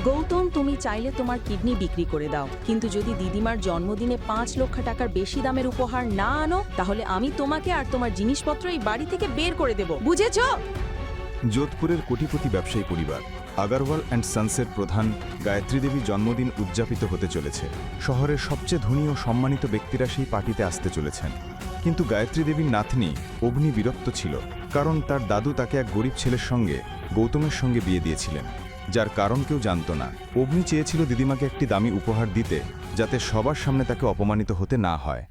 গৌতম, তুমি চাইলে তোমার কিডনি বিক্রি করে দাও, কিন্তু যদি দিদিমার জন্মদিনে 5 লক্ষ টাকার বেশি দামের উপহার না আনো, তাহলে আমি তোমাকে আর তোমার জিনিসপত্র এই বাড়ি থেকে বের করে দেব, বুঝেছো? যোধপুরের কোটিপতি ব্যবসায়ী পরিবার আগারওয়াল অ্যান্ড সন্সের প্রধান গায়ত্রী দেবীর জন্মদিন উদযাপিত হতে চলেছে। শহরের সবচেয়ে ধনী ও সম্মানিত ব্যক্তিরা সেই পার্টিতে আসতে চলেছেন। কিন্তু গায়ত্রী দেবীর নাতনি অগ্নি বিরক্ত ছিল, কারণ তার দাদু তাকে এক গরিব ছেলের সঙ্গে গৌতমের সঙ্গে বিয়ে দিয়েছিলেন, যার কারণ কেউ জানত না। অগ্নি চেয়েছিল দিদিমাকে একটি দামি উপহার দিতে, যাতে সবার সামনে তাকে অপমানিত হতে না হয়।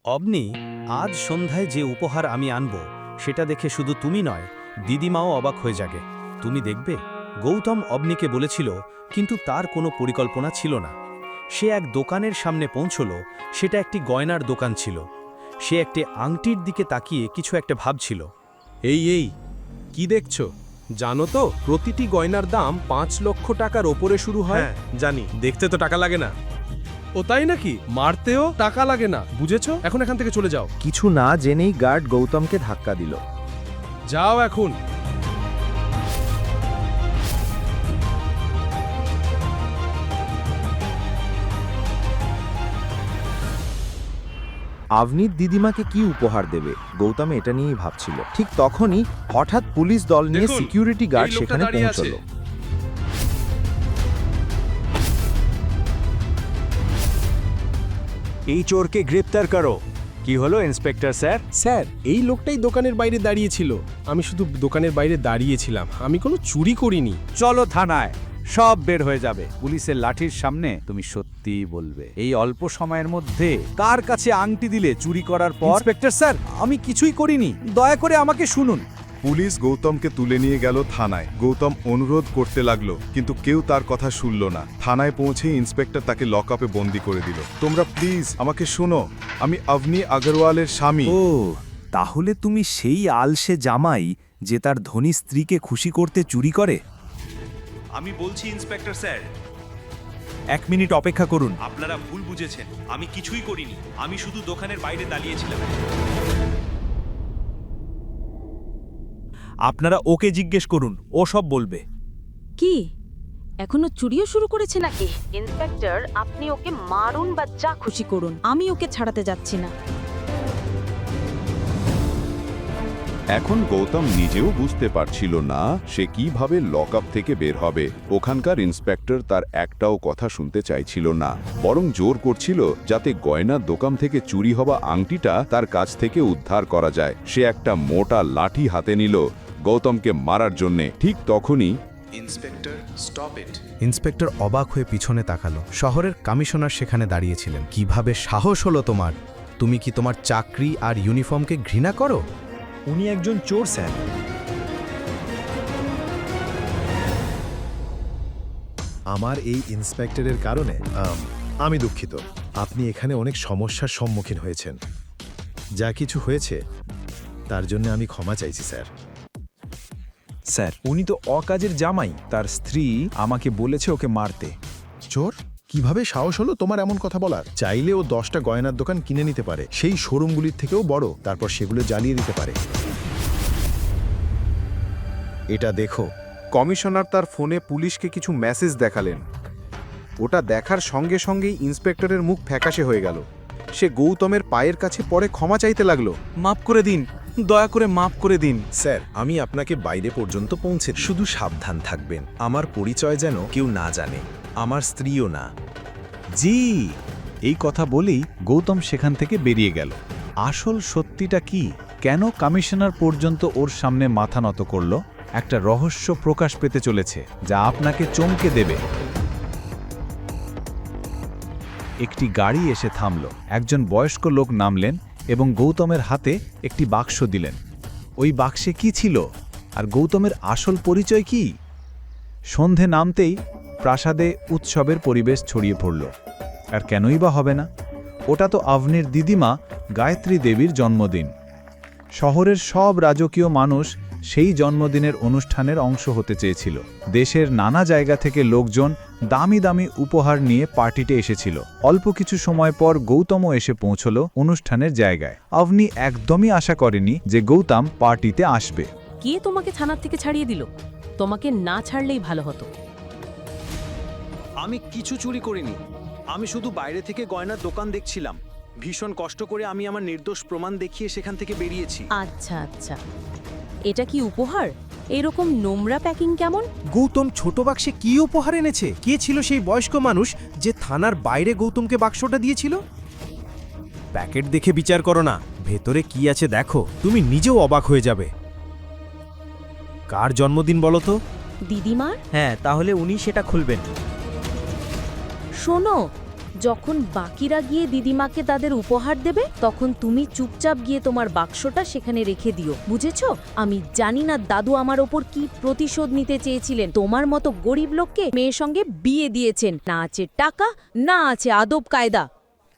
অবনি, আজ সন্ধ্যায় যে উপহার আমি আনব সেটা দেখে শুধু তুমি নয়, দিদিমাও অবাক হয়ে যাবে। তুমি দেখবে, গৌতম অবনিকে বলেছিল, কিন্তু তার কোনো পরিকল্পনা ছিল না। সে এক দোকানের সামনে পৌঁছল। সেটা একটি গয়নার দোকান ছিল। সে একটি আংটির দিকে তাকিয়ে কিছু একটা ভাবছিল। এই কি দেখছো? জানো তো প্রতিটি গয়নার দাম 5 লক্ষ টাকার ওপরে শুরু হয়। হ্যাঁ, জানি। দেখতে তো টাকা লাগে না। ও তাই নাকি? মারতেও টাকা লাগে না, বুঝেছো? এখন এখান থেকে চলে যাও। কিছু না জেনেই গার্ড গৌতমকে ধাক্কা দিল। যাও এখন। আভনীত দিদিমাকে কি উপহার দেবে, গৌতম এটা নিয়েই ভাবছিল। ঠিক তখনই হঠাৎ পুলিশ দল নিয়ে দেখুন, সিকিউরিটি গার্ড এই লোকটা সেখানে দাঁড়িয়ে আছে। পৌঁছল। এই চোরকে গ্রেপ্তার করো। কি হলো ইন্সপেক্টর স্যার? স্যার, এই লোকটাই দোকানের বাইরে দাঁড়িয়েছিল। আমি শুধু দোকানের বাইরে দাঁড়িয়েছিলাম, আমি কোনো চুরি করিনি। চলো থানায়, সব বের হয়ে যাবে। পুলিশের লাঠির সামনে তুমি সত্যিই বলবে এই অল্প সময়ের মধ্যে কার কাছে আংটি দিলে চুরি করার পর। ইন্সপেক্টর স্যার, আমি কিছুই করিনি, দয়া করে আমাকে শুনুন। পুলিশ গৌতমকে তুলে নিয়ে গেল থানায়। গৌতম অনুরোধ করতে লাগলো, কিন্তু কেউ তার কথা শুনল না। থানায় পৌঁছে ইন্সপেক্টর তাকে লকআপে বন্দি করে দিল। তোমরা প্লিজ আমাকে শোনো, আমি অবনি আগরওয়ালের স্বামী। ও, তাহলে তুমি সেই আলসে জামাই যে তার ধনী স্ত্রীকে খুশি করতে চুরি করে? আমি বলছি ইন্সপেক্টর স্যার, 1 মিনিট অপেক্ষা করুন। আপনারা ভুল বুঝেছেন। আমি কিছুই করিনি, আমি শুধু দোকানের বাইরে দাঁড়িয়েছিলাম। আপনারা ওকে জিজ্ঞেস করুন, ও সব বলবে। কি এখনো চুরিও শুরু করেছে নাকি? ইন্সপেক্টর, আপনি ওকে মারুন বা যা খুশি করুন, আমি ওকে ছাড়াতে যাচ্ছি না। এখন গৌতম নিজেও বুঝতে পারছিল না সে কিভাবে লকআপ থেকে বের হবে। ওখানকার ইন্সপেক্টর তার একটাও কথা শুনতে চাইছিল না, বরং জোর করছিল যাতে গয়নার দোকান থেকে চুরি হওয়া আংটিটা তার কাছ থেকে উদ্ধার করা যায়। সে একটা মোটা লাঠি হাতে নিল গৌতমকে মারার জন্যে। ঠিক তখনই ইন্সপেক্টর, স্টপ ইট। ইন্সপেক্টর অবাক হয়ে পিছনে তাকালো। শহরের কমিশনার সেখানে দাঁড়িয়েছিলেন। কিভাবে সাহস হলো তোমার? তুমি কি তোমার চাকরি আর ইউনিফর্মকে ঘৃণা করো? উনি একজন চোর স্যার। আমার এই ইন্সপেক্টরের কারণে আমি দুঃখিত। আপনি এখানে অনেক সমস্যার সম্মুখীন হয়েছেন। যা কিছু হয়েছে তার জন্য আমি ক্ষমা চাইছি স্যার। স্যার, উনি তো অকাজের জামাই। তার স্ত্রী আমাকে বলেছে ওকে মারতে। চোর? কিভাবে সাহস হলো তোমার এমন কথা বলার? চাইলে ও 10টা গয়নার দোকান কিনে নিতে পারে, সেই শোরুমগুলির থেকেও বড়, তারপর সেগুলো জ্বালিয়ে দিতে পারে। এটা দেখো। কমিশনার তার ফোনে পুলিশকে কিছু মেসেজ দেখালেন। ওটা দেখার সঙ্গে সঙ্গেই ইন্সপেক্টরের মুখ ফ্যাকাশে হয়ে গেল। সে গৌতমের পায়ের কাছে পড়ে ক্ষমা চাইতে লাগলো। মাফ করে দিন, দয়া করে মাফ করে দিন। স্যার, আমি আপনাকে বাইরে পর্যন্ত পৌঁছে দিই। শুধু সাবধান থাকবেন, আমার পরিচয় যেন কেউ না জানে, আমার স্ত্রীও না। জি, এই কথা বলেই গৌতম সেখান থেকে বেরিয়ে গেল। আসল সত্যিটা কি? কেন কমিশনার পর্যন্ত ওর সামনে মাথা নত করল? একটা রহস্য প্রকাশ পেতে চলেছে যা আপনাকে চমকে দেবে। একটি গাড়ি এসে থামল। একজন বয়স্ক লোক নামলেন এবং গৌতমের হাতে একটি বাক্স দিলেন। ওই বাক্সে কি ছিল? আর গৌতমের আসল পরিচয় কি? সন্ধে নামতেই প্রাসাদে উৎসবের পরিবেশ ছড়িয়ে পড়ল। আর কেনই বা হবে না? ওটা তো অবনির দিদিমা গায়ত্রী দেবীর জন্মদিন। শহরের সব রাজকীয় মানুষ সেই জন্মদিনের অনুষ্ঠানের অংশ হতে চেয়েছিল। দেশের নানা জায়গা থেকে লোকজন দামি দামি উপহার নিয়ে পার্টিতে এসেছিল। অল্প কিছু সময় পর গৌতমও এসে পৌঁছল অনুষ্ঠানের জায়গায়। অবনি একদমই আশা করেনি যে গৌতম পার্টিতে আসবে। কে তোমাকে থানার থেকে ছাড়িয়ে দিল? তোমাকে না ছাড়লেই ভালো হতো। আমি কিছু চুরি করিনি। আমি শুধু বাইরে থেকে গয়নার দোকান দেখছিলাম। ভীষণ কষ্ট করে আমি আমার নির্দোষ প্রমাণ দেখিয়ে সেখান থেকে বেরিয়েছি। আচ্ছা আচ্ছা, এটা কি উপহার? এরকম নোংরা প্যাকিং কেমন? গৌতম ছোট বাক্সে কি উপহার এনেছে? কে ছিল সেই বয়স্ক মানুষ যে থানার বাইরে গৌতমকে বাক্সটা দিয়েছিল? প্যাকেট দেখে বিচার করো না, ভেতরে কি আছে দেখো, তুমি নিজেও অবাক হয়ে যাবে। কার জন্মদিন বলো তো? দিদিমার? হ্যাঁ, তাহলে উনি সেটা খুলবেন। শোনো, যখন বাকিরা গিয়ে দিদিমাকে তাদের উপহার দেবে, তখন তুমি চুপচাপ গিয়ে তোমার বাক্সটা সেখানে রেখে দিও, বুঝেছো? আমি জানি না দাদু আমার ওপর কি প্রতিশোধ নিতে চেয়েছিলেন। তোমার মতো গরিব লোককে মেয়ের সঙ্গে বিয়ে দিয়েছেন, না আছে টাকা, না আছে আদব কায়দা।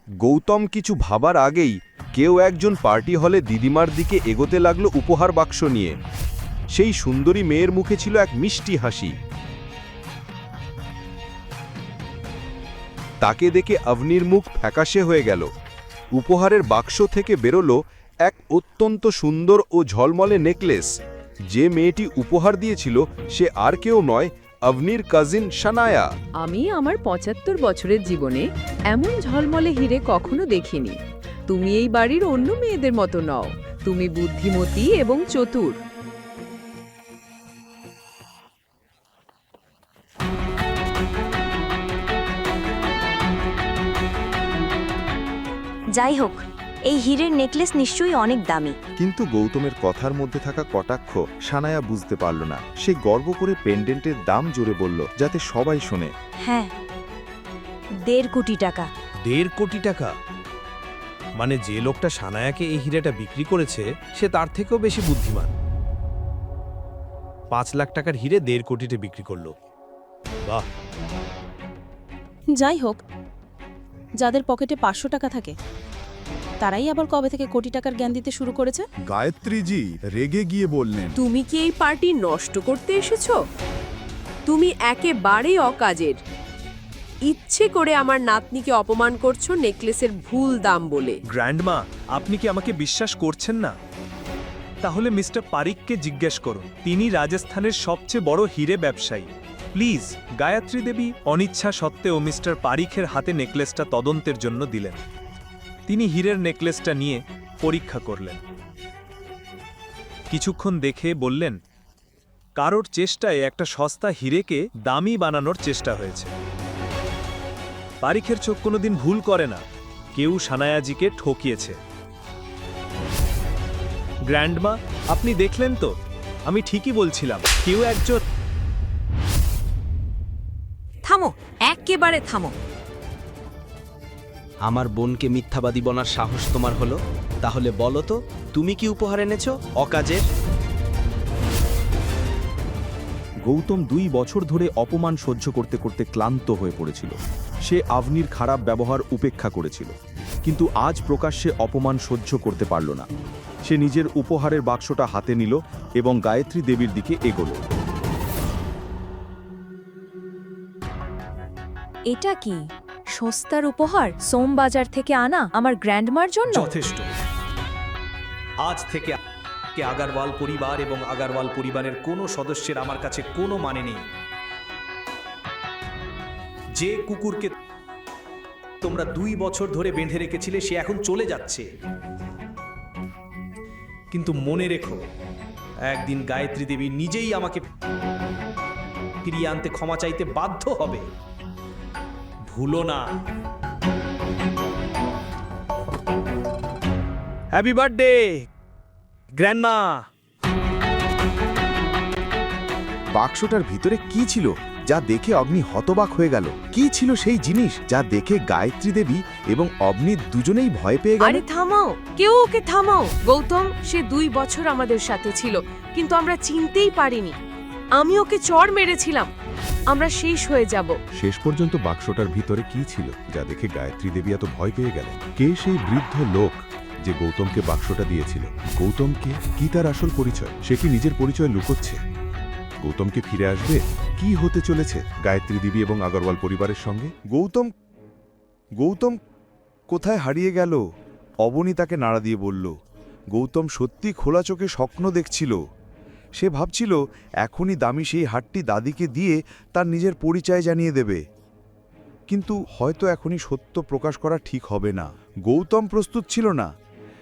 গৌতম কিছু ভাবার আগেই কেউ একজন পার্টি হলে দিদিমার দিকে এগোতে লাগলো উপহার বাক্স নিয়ে। সেই সুন্দরী মেয়ের মুখে ছিল এক মিষ্টি হাসি। তাকে দেখে অবনীর মুখ ফ্যাকাশে হয়ে গেল। উপহারের বাক্স থেকে বেরোলো এক অত্যন্ত সুন্দর ও ঝলমলে নেকলেস। যে মেয়েটি উপহার দিয়েছিল সে আর কেউ নয়, অবনীর কাজিন শানায়া। আমি আমার ৭৫ বছরের জীবনে এমন ঝলমলে হিরে কখনো দেখিনি। তুমি এই বাড়ির অন্য মেয়েদের মতো নও, তুমি বুদ্ধিমতী এবং চতুর। যাই হোক, এই হীরের নেকলেস নিশ্চয়ই অনেক দামি। কিন্তু গৌতমের কথার মধ্যে থাকা কটাক্ষ শানায়া বুঝতে পারল না। সে গর্ব করে পেন্ডেন্টের দাম জোরে বলল, যাতে সবাই শোনে। হ্যাঁ, ১.৫ কোটি টাকা। ১.৫ কোটি টাকা? মানে যে লোকটা সানায়াকে এই হীরেটা বিক্রি করেছে সে তার থেকেও বেশি বুদ্ধিমান। ৫ লাখ টাকার হীরে ১.৫ কোটিতে বিক্রি করলো। বাহ। যাই হোক, যাদের পকেটে ৫০০ টাকা থাকে তারাই আবার কবে থেকে কোটি টাকার জ্ঞান দিতে শুরু করেছে? গায়ত্রীজি রেগে গিয়ে বললেন, তুমি কি এই পার্টি নষ্ট করতে এসেছো? তুমি একেবারেই অকাজের। ইচ্ছে করে আমার নাতনিকে অপমান করছো নেকলেসের ভুল দাম বলে। গ্র্যান্ডমা, আপনি কি আমাকে বিশ্বাস করছেন না? তাহলে মিস্টার পারিককে জিজ্ঞেস করুন। তিনি রাজস্থানের সবচেয়ে বড় হীরে ব্যবসায়ী। প্লিজ। গায়ত্রী দেবী অনিচ্ছা সত্ত্বেও মিস্টার পারিখের হাতে নেকলেসটা তদন্তের জন্য দিলেন। তিনি হীরের নেকলেসটা নিয়ে পরীক্ষা করলেন। কিছুক্ষণ দেখে বললেন, কারোর চেষ্টায় একটা সস্তা হীরেকে দামি বানানোর চেষ্টা হয়েছে। পারিখের চোখ কোনোদিন ভুল করে না। কেউ সানায়াজিকে ঠকিয়েছে। গ্র্যান্ডমা, আপনি দেখলেন তো, আমি ঠিকই বলছিলাম। কেউ একজন। থামো, একেবারে থামো। আমার বোনকে মিথ্যাবাদী বলার সাহস তোমার হলো? তাহলে বলো তো, তুমি কি উপহার এনেছো অকাজের? গৌতম ২ বছর ধরে অপমান সহ্য করতে করতে ক্লান্ত হয়ে পড়েছিল। সে অবনীর খারাপ ব্যবহার উপেক্ষা করেছিল, কিন্তু আজ প্রকাশ্যে অপমান সহ্য করতে পারল না। সে নিজের উপহারের বাক্সটা হাতে নিল এবং গায়ত্রী দেবীর দিকে এগোলো। এটা কি সস্তার উপহার? সোমবাজার থেকে আনা আমার গ্র্যান্ডমার জন্য? যথেষ্ট। আজ থেকে আগারওয়াল পরিবার এবং আগারওয়াল পরিবারের কোনো সদস্যের আমার কাছে কোনো মানে নেই। যে কুকুরকে তোমরা ২ বছর ধরে বেঁধে রেখেছিলে সে এখন চলে যাচ্ছে। কিন্তু মনে রেখো, একদিন গায়ত্রী দেবী নিজেই আমাকে ফিরিয়ে আনতে ক্ষমা চাইতে বাধ্য হবে। ভুলো না। Happy birthday grandma. বাক্সটার ভিতরে কি ছিল যা দেখে অগ্নি হতবাক হয়ে গেল? কি ছিল সেই জিনিস যা দেখে গায়ত্রী দেবী এবং অগ্নি দুজনেই ভয় পেয়ে গেল? আরে থামাও, কেউ ওকে থামাও। গৌতম, সে ২ বছর আমাদের সাথে ছিল, কিন্তু আমরা চিনতেই পারিনি। আমি ওকে চড় মেরেছিলাম। আমরা শেষ হয়ে যাব। শেষ পর্যন্ত বাক্সটার ভিতরে কি ছিল যা দেখে গায়ত্রী দেবী এত ভয় পেয়ে গেলেন? কে সেই বৃদ্ধ লোক যে গৌতমকে বাক্সটা দিয়েছিল? গৌতমকে কি তার আসল পরিচয়? সে কি নিজের পরিচয় লুকোচ্ছে? গৌতমকে ফিরে আসবে? কি হতে চলেছে গায়ত্রী দেবী এবং আগরওয়াল পরিবারের সঙ্গে? গৌতম কোথায় হারিয়ে গেল? অবনী তাকে নাড়া দিয়ে বলল। গৌতম সত্যি খোলা চোখে স্বপ্ন দেখছিল। সে ভাবছিল এখনই দামি সেই হাটটি দাদিকে দিয়ে তার নিজের পরিচয় জানিয়ে দেবে। কিন্তু হয়তো এখনই সত্য প্রকাশ করা ঠিক হবে না। গৌতম প্রস্তুত ছিল না।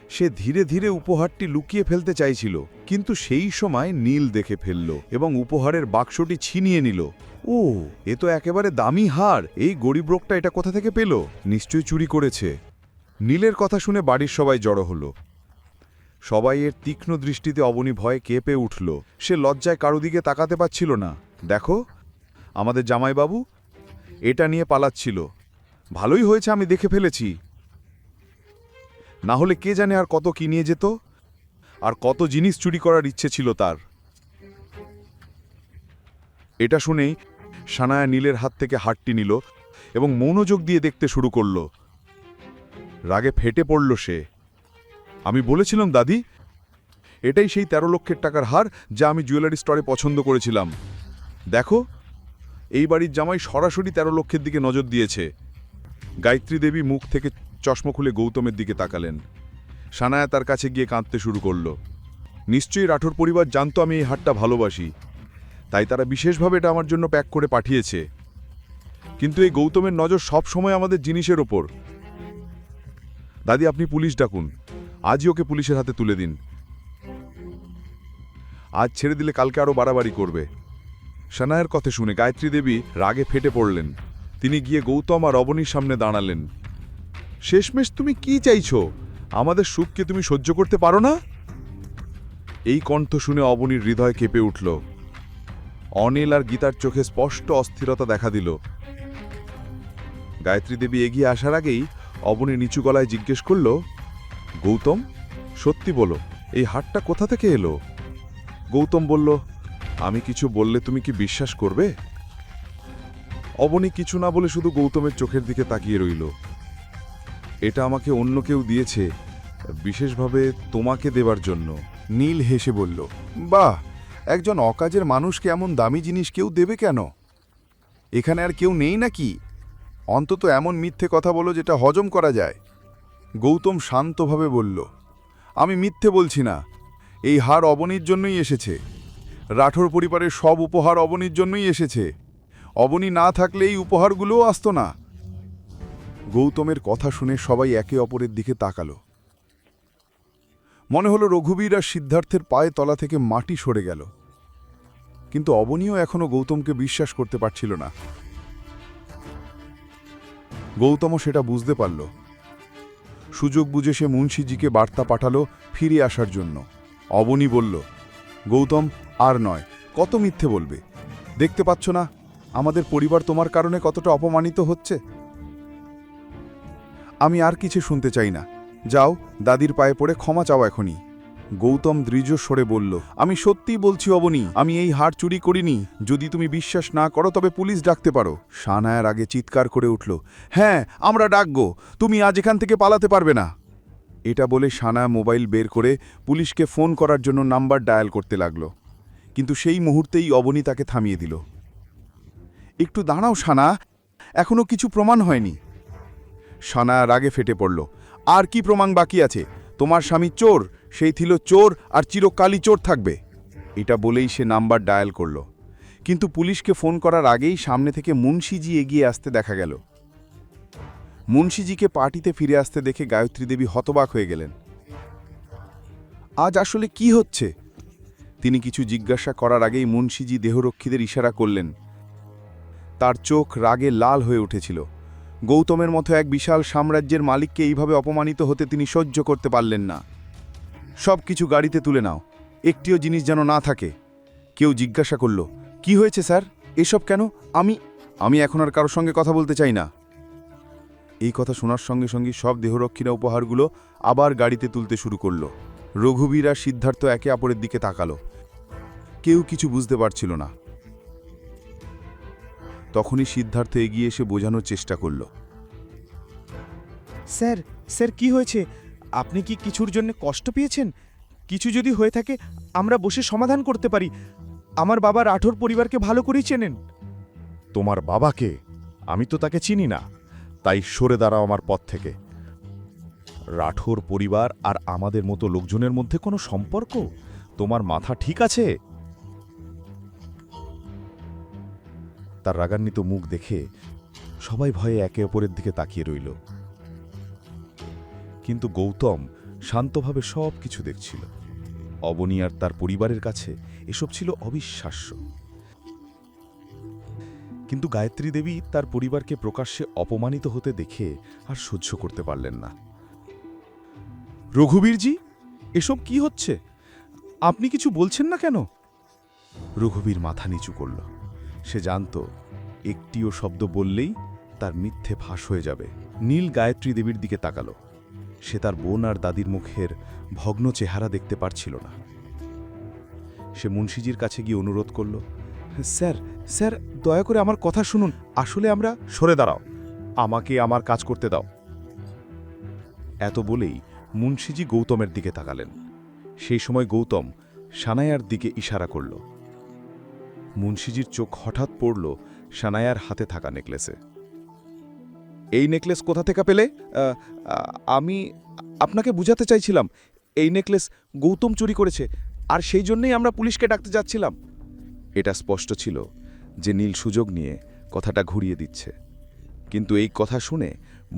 সে ধীরে ধীরে উপহারটি লুকিয়ে ফেলতে চাইছিল, কিন্তু সেই সময় নীল দেখে ফেলল এবং উপহারের বাক্সটি ছিনিয়ে নিল। ও, এ তো একেবারে দামি হার। এই গরিব লোকটা এটা কোথা থেকে পেল? নিশ্চয়ই চুরি করেছে। নীলের কথা শুনে বাড়ির সবাই জড়ো হলো। সবাই এর তীক্ষ্ণ দৃষ্টিতে অবনী ভয়ে কেঁপে উঠল। সে লজ্জায় কারো দিকে তাকাতে পারছিল না। দেখো, আমাদের জামাইবাবু এটা নিয়ে পালাচ্ছিল। ভালোই হয়েছে আমি দেখে ফেলেছি, না হলে কে জানে আর কত কি নিয়ে যেত, আর কত জিনিস চুরি করার ইচ্ছে ছিল তার। এটা শুনেই সানায়া নীলের হাত থেকে হারটি নিল এবং মনোযোগ দিয়ে দেখতে শুরু করল। রাগে ফেটে পড়ল সে। আমি বলেছিলাম দাদি, এটাই সেই 13 লক্ষের টাকার হার যা আমি জুয়েলারি স্টোরে পছন্দ করেছিলাম। দেখো, এই বাড়ির জামাই সরাসরি 13 লক্ষের দিকে নজর দিয়েছে। গায়ত্রী দেবী মুখ থেকে চশমা খুলে গৌতমের দিকে তাকালেন। সানায়া তার কাছে গিয়ে কাঁদতে শুরু করল। নিশ্চয়ই রাঠোর পরিবার জানতো আমি এই হারটা ভালোবাসি, তাই তারা বিশেষভাবে এটা আমার জন্য প্যাক করে পাঠিয়েছে। কিন্তু এই গৌতমের নজর সব সময় আমাদের জিনিসের ওপর। দাদি, আপনি পুলিশ ডাকুন। আজই ওকে পুলিশের হাতে তুলে দিন। আজ ছেড়ে দিলে কালকে আরও বাড়াবাড়ি করবে। সানায়ার কথা শুনে গায়ত্রী দেবী রাগে ফেটে পড়লেন। তিনি গিয়ে গৌতম আর অবনীর সামনে দাঁড়ালেন। শেষমেশ তুমি কি চাইছো? আমাদের সুখকে তুমি সহ্য করতে পারো না? এই কণ্ঠ শুনে অবনীর হৃদয় কেঁপে উঠল। অনিল আর গীতার চোখে স্পষ্ট অস্থিরতা দেখা দিল। গায়ত্রী দেবী এগিয়ে আসার আগেই অবনী নিচু গলায় জিজ্ঞেস করল, গৌতম, সত্যি বলো, এই হারটা কোথা থেকে এলো? গৌতম বলল, আমি কিছু বললে তুমি কি বিশ্বাস করবে? অবনী কিছু না বলে শুধু গৌতমের চোখের দিকে তাকিয়ে রইল। এটা আমাকে অন্য কেউ দিয়েছে, বিশেষভাবে তোমাকে দেবার জন্য। নীল হেসে বলল, বাহ, একজন অকাজের মানুষকে এমন দামি জিনিস কেউ দেবে কেন? এখানে আর কেউ নেই নাকি? অন্তত এমন মিথ্যে কথা বলো যেটা হজম করা যায়। গৌতম শান্তভাবে বলল, আমি মিথ্যে বলছি না। এই হার অবনীর জন্যই এসেছে। রাঠোর পরিবারের সব উপহার অবনীর জন্যই এসেছে। অবনী না থাকলে এই উপহারগুলোও আসতো না। গৌতমের কথা শুনে সবাই একে অপরের দিকে তাকালো। মনে হলো রঘুবীর আর সিদ্ধার্থের পায়ে তলা থেকে মাটি সরে গেল। কিন্তু অবনীও এখনো গৌতমকে বিশ্বাস করতে পারছিল না। গৌতমও সেটা বুঝতে পারল। সুযোগ বুঝে সে মুন্সিজিকে বার্তা পাঠালো ফিরে আসার জন্য। অবনী বলল, গৌতম, আর নয়, কত মিথ্যে বলবে? দেখতে পাচ্ছ না আমাদের পরিবার তোমার কারণে কতটা অপমানিত হচ্ছে? আমি আর কিছু শুনতে চাই না। যাও, দাদির পায়ে পড়ে ক্ষমা চাও এখনই। গৌতম দৃঢ় স্বরে বলল, আমি সত্যিই বলছি অবনী, আমি এই হার চুরি করিনি। যদি তুমি বিশ্বাস না করো তবে পুলিশ ডাকতে পারো। সানায়ার আগে চিৎকার করে উঠল, হ্যাঁ, আমরা ডাকবো। তুমি আজ এখান থেকে পালাতে পারবে না। এটা বলে সানায়া মোবাইল বের করে পুলিশকে ফোন করার জন্য নাম্বার ডায়াল করতে লাগল। কিন্তু সেই মুহূর্তেই অবনী তাকে থামিয়ে দিল। একটু দাঁড়াও সানা, এখনো কিছু প্রমাণ হয়নি। সানায়া রাগে ফেটে পড়ল, আর কি প্রমাণ বাকি আছে? তোমার স্বামী চোর, সেই ছিল চোর আর চিরকালই চোর থাকবে। এটা বলেই সে নাম্বার ডায়াল করল। কিন্তু পুলিশকে ফোন করার আগেই সামনে থেকে মুন্সিজি এগিয়ে আসতে দেখা গেল। মুন্সিজিকে পার্টিতে ফিরে আসতে দেখে গায়ত্রী দেবী হতবাক হয়ে গেলেন। আজ আসলে কি হচ্ছে? তিনি কিছু জিজ্ঞাসা করার আগেই মুন্সিজি দেহরক্ষীদের ইশারা করলেন। তার চোখ রাগে লাল হয়ে উঠেছিল। গৌতমের মতো এক বিশাল সাম্রাজ্যের মালিককে এইভাবে অপমানিত হতে তিনি সহ্য করতে পারলেন না। সব কিছু গাড়িতে তুলে নাও, একটিও জিনিস যেন না থাকে। কেউ জিজ্ঞাসা করল, কি হয়েছে স্যার, এসব কেন? আমি এখন আর কারোর সঙ্গে কথা বলতে চাই না। এই কথা শোনার সঙ্গে সঙ্গে সব দেহরক্ষীরা উপহারগুলো আবার গাড়িতে তুলতে শুরু করল। রঘুবীর আর সিদ্ধার্থ একে অপরের দিকে তাকালো। কেউ কিছু বুঝতে পারছিল না। তখনই সিদ্ধার্থ এগিয়ে এসে বোঝানোর চেষ্টা করল। স্যার, কি হয়েছে? আপনি কি কিছুর জন্য কষ্ট পেয়েছেন? কিছু যদি হয়ে থাকে আমরা বসে সমাধান করতে পারি। আমার বাবা রাঠোর পরিবারকে ভালো করেই চেনেন। তোমার বাবাকে? আমি তো তাকে চিনি না, তাই সরে দাঁড়াও আমার পথ থেকে। রাঠোর পরিবার আর আমাদের মতো লোকজনের মধ্যে কোনো সম্পর্ক? তোমার মাথা ঠিক আছে? তার রাগান্বিত মুখ দেখে সবাই ভয়ে একে অপরের দিকে তাকিয়ে রইল। কিন্তু গৌতম শান্তভাবে সব কিছু দেখছিল। অবনী আর তার পরিবারের কাছে এসব ছিল অবিশ্বাস্য। কিন্তু গায়ত্রী দেবী তার পরিবারকে প্রকাশ্যে অপমানিত হতে দেখে আর সহ্য করতে পারলেন না। রঘুবীরজি, এসব কি হচ্ছে? আপনি কিছু বলছেন না কেন? রঘুবীর মাথা নিচু করল। সে জানত একটিও শব্দ বললেই তার মিথ্যে ফাঁস হয়ে যাবে। নীল গায়ত্রী দেবীর দিকে তাকালো। সে তার বোন আর দাদির মুখের ভগ্ন চেহারা দেখতে পারছিল না। সে মুন্সিজির কাছে গিয়ে অনুরোধ করল, স্যার স্যার, দয়া করে আমার কথা শুনুন। আসলে আমরা সরে দাঁড়াও, আমাকে আমার কাজ করতে দাও। এত বলেই মুন্সিজি গৌতমের দিকে তাকালেন। সেই সময় গৌতম সানায়ার দিকে ইশারা করল। মুন্সিজির চোখ হঠাৎ পড়ল সানায়ার হাতে থাকা নেকলেসে। এই নেকলেস কোথা থেকে পেলে? আমি আপনাকে বুঝাতে চাইছিলাম, এই নেকলেস গৌতম চুরি করেছে, আর সেই জন্যই আমরা পুলিশকে ডাকতে যাচ্ছিলাম। এটা স্পষ্ট ছিল যে নীল সুযোগ নিয়ে কথাটা ঘুরিয়ে দিচ্ছে। কিন্তু এই কথা শুনে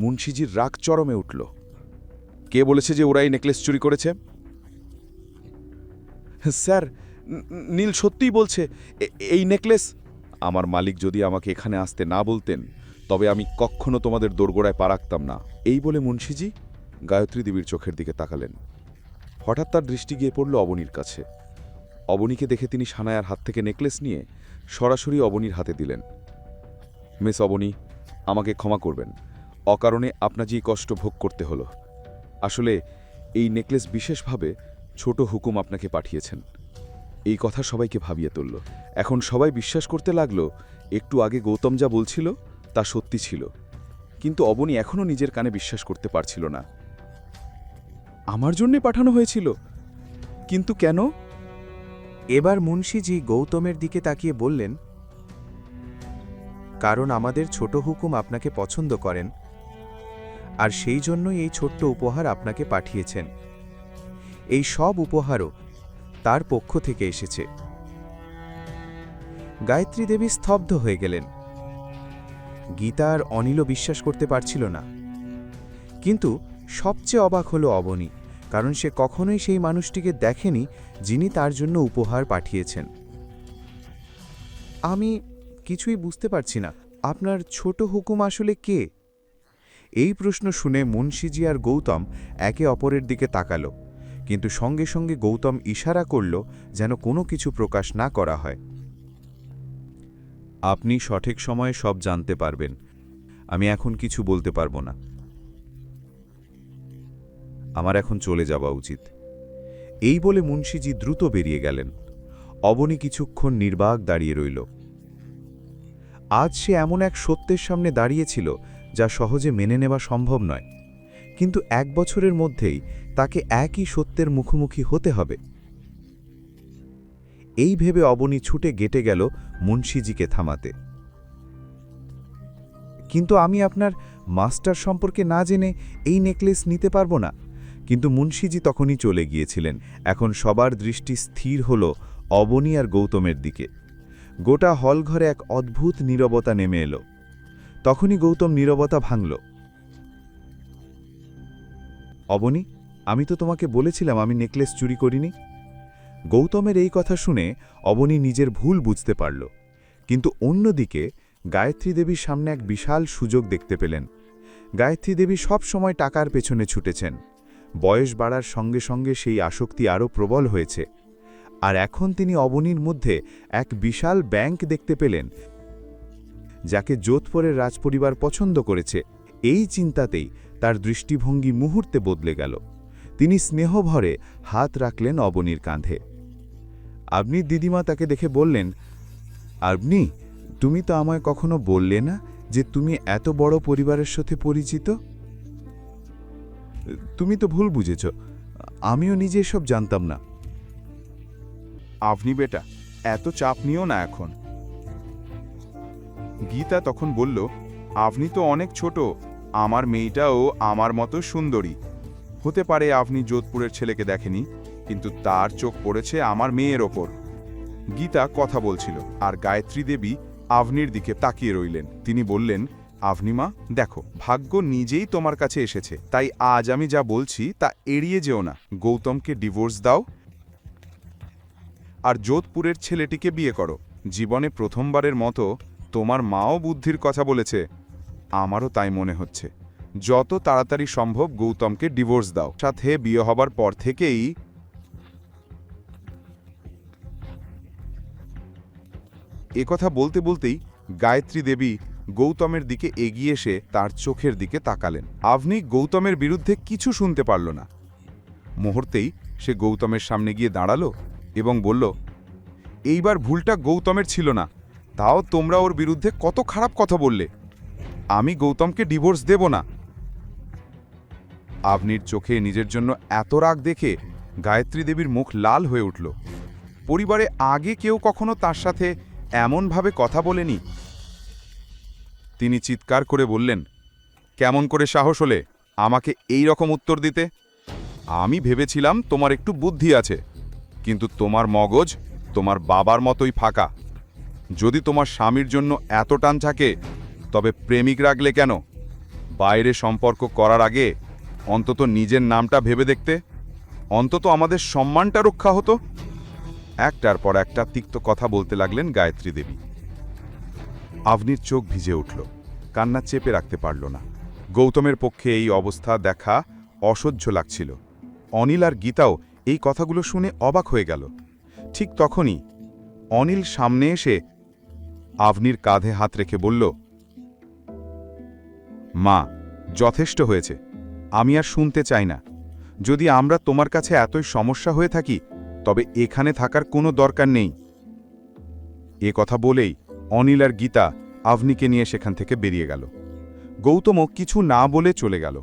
মুন্সিজির রাগ চরমে উঠল। কে বলেছে যে ওরা এই নেকলেস চুরি করেছে? স্যার, নীল সত্যিই বলছে এই নেকলেস। আমার মালিক যদি আমাকে এখানে আসতে না বলতেন তবে আমি কখনো তোমাদের দোরগোড়ায় পা রাখতাম না। এই বলে মুন্সিজি গায়ত্রী দেবীর চোখের দিকে তাকালেন। হঠাৎ তার দৃষ্টি গিয়ে পড়ল অবনীর কাছে। অবনীকে দেখে তিনি সানায়ার হাত থেকে নেকলেস নিয়ে সরাসরি অবনীর হাতে দিলেন। মিস অবনী, আমাকে ক্ষমা করবেন, অকারণে আপনাজি কষ্ট ভোগ করতে হলো। আসলে এই নেকলেস বিশেষভাবে ছোট হুকুম আপনাকে পাঠিয়েছেন। এই কথা সবাইকে ভাবিয়ে তুলল। এখন সবাই বিশ্বাস করতে লাগলো একটু আগে গৌতম যা বলছিল তা সত্যি ছিল। কিন্তু অবনী এখনও নিজের কানে বিশ্বাস করতে পারছিল না। আমার জন্যে পাঠানো হয়েছিল? কিন্তু কেন? এবার মুন্সিজি গৌতমের দিকে তাকিয়ে বললেন, কারণ আমাদের ছোট হুকুম আপনাকে পছন্দ করেন, আর সেই জন্যই এই ছোট্ট উপহার আপনাকে পাঠিয়েছেন। এই সব উপহারও তার পক্ষ থেকে এসেছে। গায়ত্রী দেবী স্তব্ধ হয়ে গেলেন। গীতা আর অনিলও বিশ্বাস করতে পারছিল না। কিন্তু সবচেয়ে অবাক হলো অবনী, কারণ সে কখনোই সেই মানুষটিকে দেখেনি যিনি তার জন্য উপহার পাঠিয়েছেন। আমি কিছুই বুঝতে পারছি না, আপনার ছোট হুকুম আসলে কে? এই প্রশ্ন শুনে মুন্সিজি আর গৌতম একে অপরের দিকে তাকালো, কিন্তু সঙ্গে সঙ্গে গৌতম ইশারা করল যেন কোনো কিছু প্রকাশ না করা হয়। আপনি সঠিক সময়ে সব জানতে পারবেন, আমি এখন কিছু বলতে পারবো না। আমার এখন চলে যাওয়া উচিত। এই বলে মুন্সিজি দ্রুত বেরিয়ে গেলেন। অবনী কিছুক্ষণ নির্বাক দাঁড়িয়ে রইল। আজ সে এমন এক সত্যের সামনে দাঁড়িয়েছিল যা সহজে মেনে নেওয়া সম্ভব নয়, কিন্তু 1 বছরের মধ্যেই তাকে একই সত্যের মুখোমুখি হতে হবে। এই ভেবে অবনী ছুটে গেটে গেল মুন্সিজিকে থামাতে। কিন্তু আমি আপনার মাস্টার সম্পর্কে না জেনে এই নেকলেস নিতে পারবো না। কিন্তু মুন্সিজি তখনই চলে গিয়েছিলেন। এখন সবার দৃষ্টি স্থির হল অবনী আর গৌতমের দিকে। গোটা হলঘরে এক অদ্ভুত নীরবতা নেমে এলো। তখনই গৌতম নীরবতা ভাঙল। অবনী, আমি তো তোমাকে বলেছিলাম আমি নেকলেস চুরি করিনি। গৌতমের এই কথা শুনে অবনী নিজের ভুল বুঝতে পারল। কিন্তু অন্যদিকে গায়ত্রী দেবীর সামনে এক বিশাল সুযোগ দেখতে পেলেন। গায়ত্রী দেবী সব সময় টাকার পেছনে ছুটেছেন। বয়স বাড়ার সঙ্গে সঙ্গে সেই আসক্তি আরও প্রবল হয়েছে। আর এখন তিনি অবনীর মধ্যে এক বিশাল ব্যাংক দেখতে পেলেন, যাকে যোধপুরের রাজপরিবার পছন্দ করেছে। এই চিন্তাতেই তার দৃষ্টিভঙ্গি মুহূর্তে বদলে গেল। তিনি স্নেহভরে হাত রাখলেন অবনীর কাঁধে। আবনির দিদিমা তাকে দেখে বললেন, আবনি, তুমি তো আমায় কখনো বললে না যে তুমি এত বড় পরিবারের সাথে পরিচিত। তুমি তো ভুল বুঝেছ, আমিও নিজে সব জানতাম না। আপনি বেটা, এত চাপ নিও না এখন। গীতা তখন বলল, আপনি তো অনেক ছোট, আমার মেয়েটাও আমার মতো সুন্দরী। হতে পারে আপনি যোধপুরের ছেলেকে দেখেনি, কিন্তু তার চোখ পড়েছে আমার মেয়ের ওপর। গীতা কথা বলছিল আর গায়ত্রী দেবী আভনির দিকে তাকিয়ে রইলেন। তিনি বললেন, আভনিমা, দেখো, ভাগ্য নিজেই তোমার কাছে এসেছে, তাই আজ আমি যা বলছি তা এড়িয়ে যেও না। গৌতমকে ডিভোর্স দাও আর যোধপুরের ছেলেটিকে বিয়ে করো। জীবনে প্রথমবারের মতো তোমার মাও বুদ্ধির কথা বলেছে। আমারও তাই মনে হচ্ছে। যত তাড়াতাড়ি সম্ভব গৌতমকে ডিভোর্স দাও। সাথে বিয়ে হবার পর থেকেই একথা বলতে বলতেই গায়ত্রী দেবী গৌতমের দিকে এগিয়ে এসে তার চোখের দিকে তাকালেন। আভনি গৌতমের বিরুদ্ধে কিছু শুনতে পারল না। মুহূর্তেই সে গৌতমের সামনে গিয়ে দাঁড়ালো এবং বলল, এইবার ভুলটা গৌতমের ছিল না, তাও তোমরা ওর বিরুদ্ধে কত খারাপ কথা বললে। আমি গৌতমকে ডিভোর্স দেব না। আভনির চোখে নিজের জন্য এত রাগ দেখে গায়ত্রী দেবীর মুখ লাল হয়ে উঠল। পরিবারে আগে কেউ কখনো তার সাথে এমনভাবে কথা বলেনি। তিনি চিৎকার করে বললেন, কেমন করে সাহস হলে আমাকে এই রকম উত্তর দিতে? আমি ভেবেছিলাম তোমার একটু বুদ্ধি আছে, কিন্তু তোমার মগজ তোমার বাবার মতোই ফাঁকা। যদি তোমার স্বামীর জন্য এত টান থাকে তবে প্রেমিক রাখলে কেন? বাইরে সম্পর্ক করার আগে অন্তত নিজের নামটা ভেবে দেখতে, অন্তত আমাদের সম্মানটা রক্ষা হতো। একটার পর একটা তিক্ত কথা বলতে লাগলেন গায়ত্রী দেবী। আভনির চোখ ভিজে উঠল, কান্না চেপে রাখতে পারল না। গৌতমের পক্ষে এই অবস্থা দেখা অসহ্য লাগছিল। অনিল আর গীতাও এই কথাগুলো শুনে অবাক হয়ে গেল। ঠিক তখনই অনিল সামনে এসে আভনির কাঁধে হাত রেখে বলল, মা, যথেষ্ট হয়েছে, আমি আর শুনতে চাই না। যদি আমরা তোমার কাছে এতই সমস্যা হয়ে থাকি তবে এখানে থাকার কোনো দরকার নেই। এ কথা বলেই অনিল আর গীতা আভনিকে নিয়ে সেখান থেকে বেরিয়ে গেল। গৌতমও কিছু না বলে চলে গেল।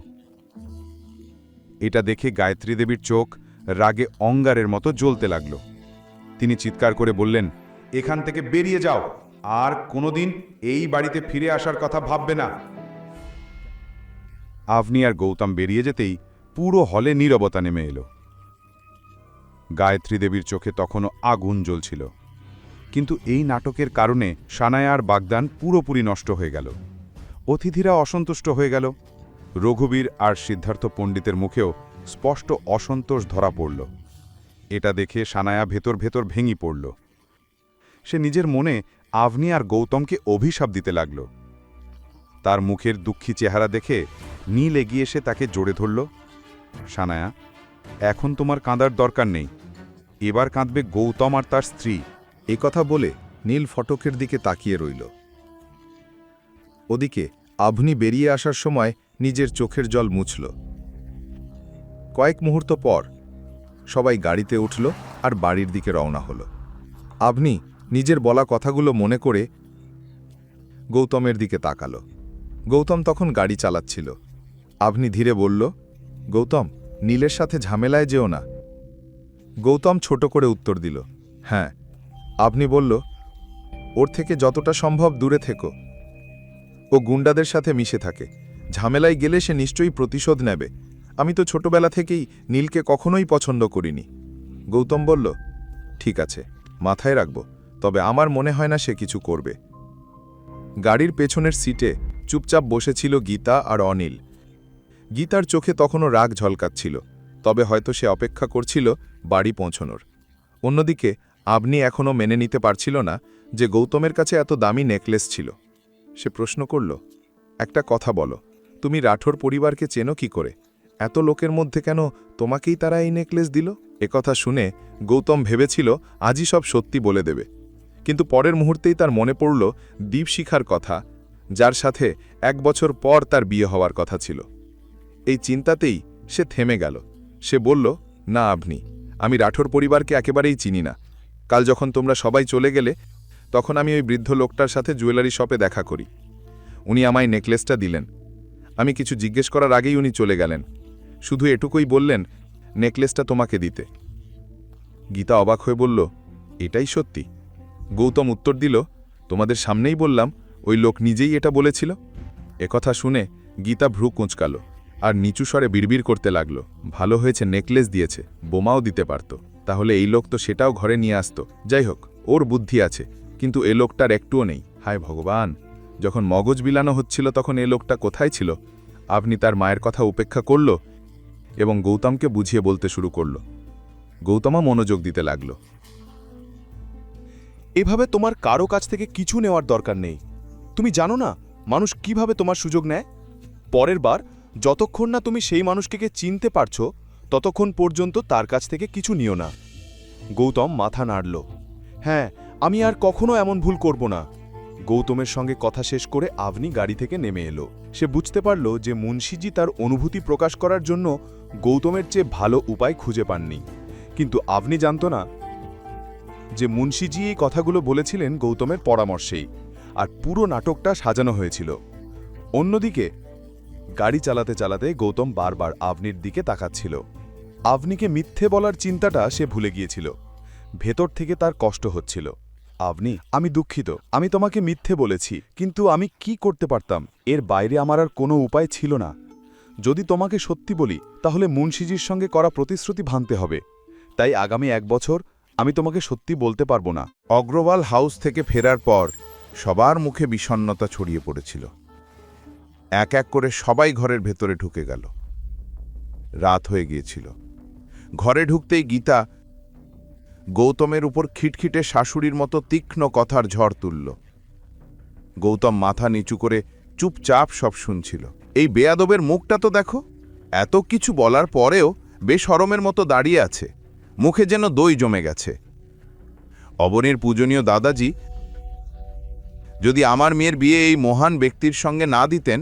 এটা দেখে গায়ত্রী দেবীর চোখ রাগে অঙ্গারের মতো জ্বলতে লাগল। তিনি চিৎকার করে বললেন, এখান থেকে বেরিয়ে যাও, আর কোনোদিন এই বাড়িতে ফিরে আসার কথা ভাববে না। আভনি আর গৌতম বেরিয়ে যেতেই পুরো হলে নীরবতা নেমে এলো। গায়ত্রী দেবীর চোখে তখনও আগুন জ্বলছিল। কিন্তু এই নাটকের কারণে সানায়া আর বাগদান পুরোপুরি নষ্ট হয়ে গেল। অতিথিরা অসন্তুষ্ট হয়ে গেল। রঘুবীর আর সিদ্ধার্থ পণ্ডিতের মুখেও স্পষ্ট অসন্তোষ ধরা পড়ল। এটা দেখে সানায়া ভেতর ভেতর ভেঙে পড়ল। সে নিজের মনে আভনি আর গৌতমকে অভিশাপ দিতে লাগল। তার মুখের দুঃখী চেহারা দেখে নীল এগিয়ে এসে তাকে জড়ে ধরল। সানায়া, এখন তোমার কাঁদার দরকার নেই, এবার কাঁদবে গৌতম আর তার স্ত্রী। কথা বলে নীল ফটকের দিকে তাকিয়ে রইল। ওদিকে আভনি বেরিয়ে আসার সময় নিজের চোখের জল মুছল। কয়েক মুহূর্ত পর সবাই গাড়িতে উঠল আর বাড়ির দিকে রওনা হল। আভনি নিজের বলা কথাগুলো মনে করে গৌতমের দিকে তাকাল। গৌতম তখন গাড়ি চালাচ্ছিল। আভনি ধীরে বলল, গৌতম, নীলের সাথে ঝামেলায় যেও না। গৌতম ছোট করে উত্তর দিল, হ্যাঁ। আভনি বলল, ওর থেকে যতটা সম্ভব দূরে থেকো। ও গুন্ডাদের সাথে মিশে থাকে, ঝামেলায় গেলে সে নিশ্চয়ই প্রতিশোধ নেবে। আমি তো ছোটবেলা থেকেই নীলকে কখনোই পছন্দ করিনি। গৌতম বলল, ঠিক আছে, মাথায় রাখব, তবে আমার মনে হয় না সে কিছু করবে। গাড়ির পেছনের সিটে চুপচাপ বসেছিল গীতা আর অনিল। গীতার চোখে তখনও রাগ ঝলকাচ্ছিল, তবে হয়তো সে অপেক্ষা করছিল বাড়ি পৌঁছনোর। অন্যদিকে আভনি এখনও মেনে নিতে পারছিল না যে গৌতমের কাছে এত দামি নেকলেস ছিল। সে প্রশ্ন করল, একটা কথা বলো, তুমি রাঠোর পরিবারকে চেনো কি করে? এত লোকের মধ্যে কেন তোমাকেই তারা এই নেকলেস দিল? একথা শুনে গৌতম ভেবেছিল আজই সব সত্যি বলে দেবে, কিন্তু পরের মুহূর্তেই তার মনে পড়ল দীপশিখার কথা, যার সাথে 1 বছর পর তার বিয়ে হওয়ার কথা ছিল। এই চিন্তাতেই সে থেমে গেল। সে বলল, না আভনি, আমি রাঠোর পরিবারকে একেবারেই চিনি না। কাল যখন তোমরা সবাই চলে গেলে তখন আমি ওই বৃদ্ধ লোকটার সাথে জুয়েলারি শপে দেখা করি। উনি আমায় নেকলেসটা দিলেন। আমি কিছু জিজ্ঞেস করার আগেই উনি চলে গেলেন। শুধু এটুকুই বললেন, নেকলেসটা তোমাকে দিতে। গীতা অবাক হয়ে বলল, এটাই সত্যি? গৌতম উত্তর দিল, তোমাদের সামনেই বললাম, ওই লোক নিজেই এটা বলেছিল। একথা শুনে গীতা ভ্রু কুঁচকাল আর নিচু স্বরে বিড়বিড় করতে লাগল, ভালো হয়েছে নেকলেস দিয়েছে, বোমাও দিতে পারত, তাহলে এই লোক তো সেটাও ঘরে নিয়ে আসত। যাই হোক, ওর বুদ্ধি আছে, কিন্তু এ লোকটার একটুও নেই। হায় ভগবান, যখন মগজ বিলানো হচ্ছিল তখন এ লোকটা কোথায় ছিল? আপনি তার মায়ের কথা উপেক্ষা করল এবং গৌতমকে বুঝিয়ে বলতে শুরু করল। গৌতমও মনোযোগ দিতে লাগল। এভাবে তোমার কারো কাছ থেকে কিছু নেওয়ার দরকার নেই। তুমি জানো না মানুষ কিভাবে তোমার সুযোগ নেয়? পরের বার যতক্ষণ না তুমি সেই মানুষকে চিনতে পারছো ততক্ষণ পর্যন্ত তার কাছ থেকে কিছু নিও না। গৌতম মাথা নাড়ল। হ্যাঁ, আমি আর কখনো এমন ভুল করব না। গৌতমের সঙ্গে কথা শেষ করে আভনি গাড়ি থেকে নেমে এলো। সে বুঝতে পারল যে মুন্সিজি তার অনুভূতি প্রকাশ করার জন্য গৌতমের চেয়ে ভালো উপায় খুঁজে পাননি। কিন্তু আভনি জানত না যে মুন্সিজি এই কথাগুলো বলেছিলেন গৌতমের পরামর্শেই, আর পুরো নাটকটা সাজানো হয়েছিল। অন্যদিকে গাড়ি চালাতে চালাতে গৌতম বারবার আভনির দিকে তাকাচ্ছিল। আভনিকে মিথ্যে বলার চিন্তাটা সে ভুলে গিয়েছিল। ভেতর থেকে তার কষ্ট হচ্ছিল। আভনি, আমি দুঃখিত, আমি তোমাকে মিথ্যে বলেছি, কিন্তু আমি কি করতে পারতাম? এর বাইরে আমার আর কোনো উপায় ছিল না। যদি তোমাকে সত্যি বলি তাহলে মুন্সিজির সঙ্গে করা প্রতিশ্রুতি ভাঙতে হবে। তাই আগামী 1 বছর আমি তোমাকে সত্যি বলতে পারবো না। অগ্রওয়াল হাউস থেকে ফেরার পর সবার মুখে বিষণ্ণতা ছড়িয়ে পড়েছিল। এক এক করে সবাই ঘরের ভেতরে ঢুকে গেল। রাত হয়ে গিয়েছিল। ঘরে ঢুকতেই গীতা গৌতমের উপর খিটখিটে শাশুড়ির মতো তীক্ষ্ণ কথার ঝড় তুলল। গৌতম মাথা নিচু করে চুপচাপ সব শুনছিল। এই বেয়াদবের মুখটা তো দেখো, এত কিছু বলার পরেও বেশরমের মতো দাঁড়িয়ে আছে, মুখে যেন দই জমে গেছে। অবনীর পূজনীয় দাদাজি যদি আমার মেয়ের বিয়ে এই মহান ব্যক্তির সঙ্গে না দিতেন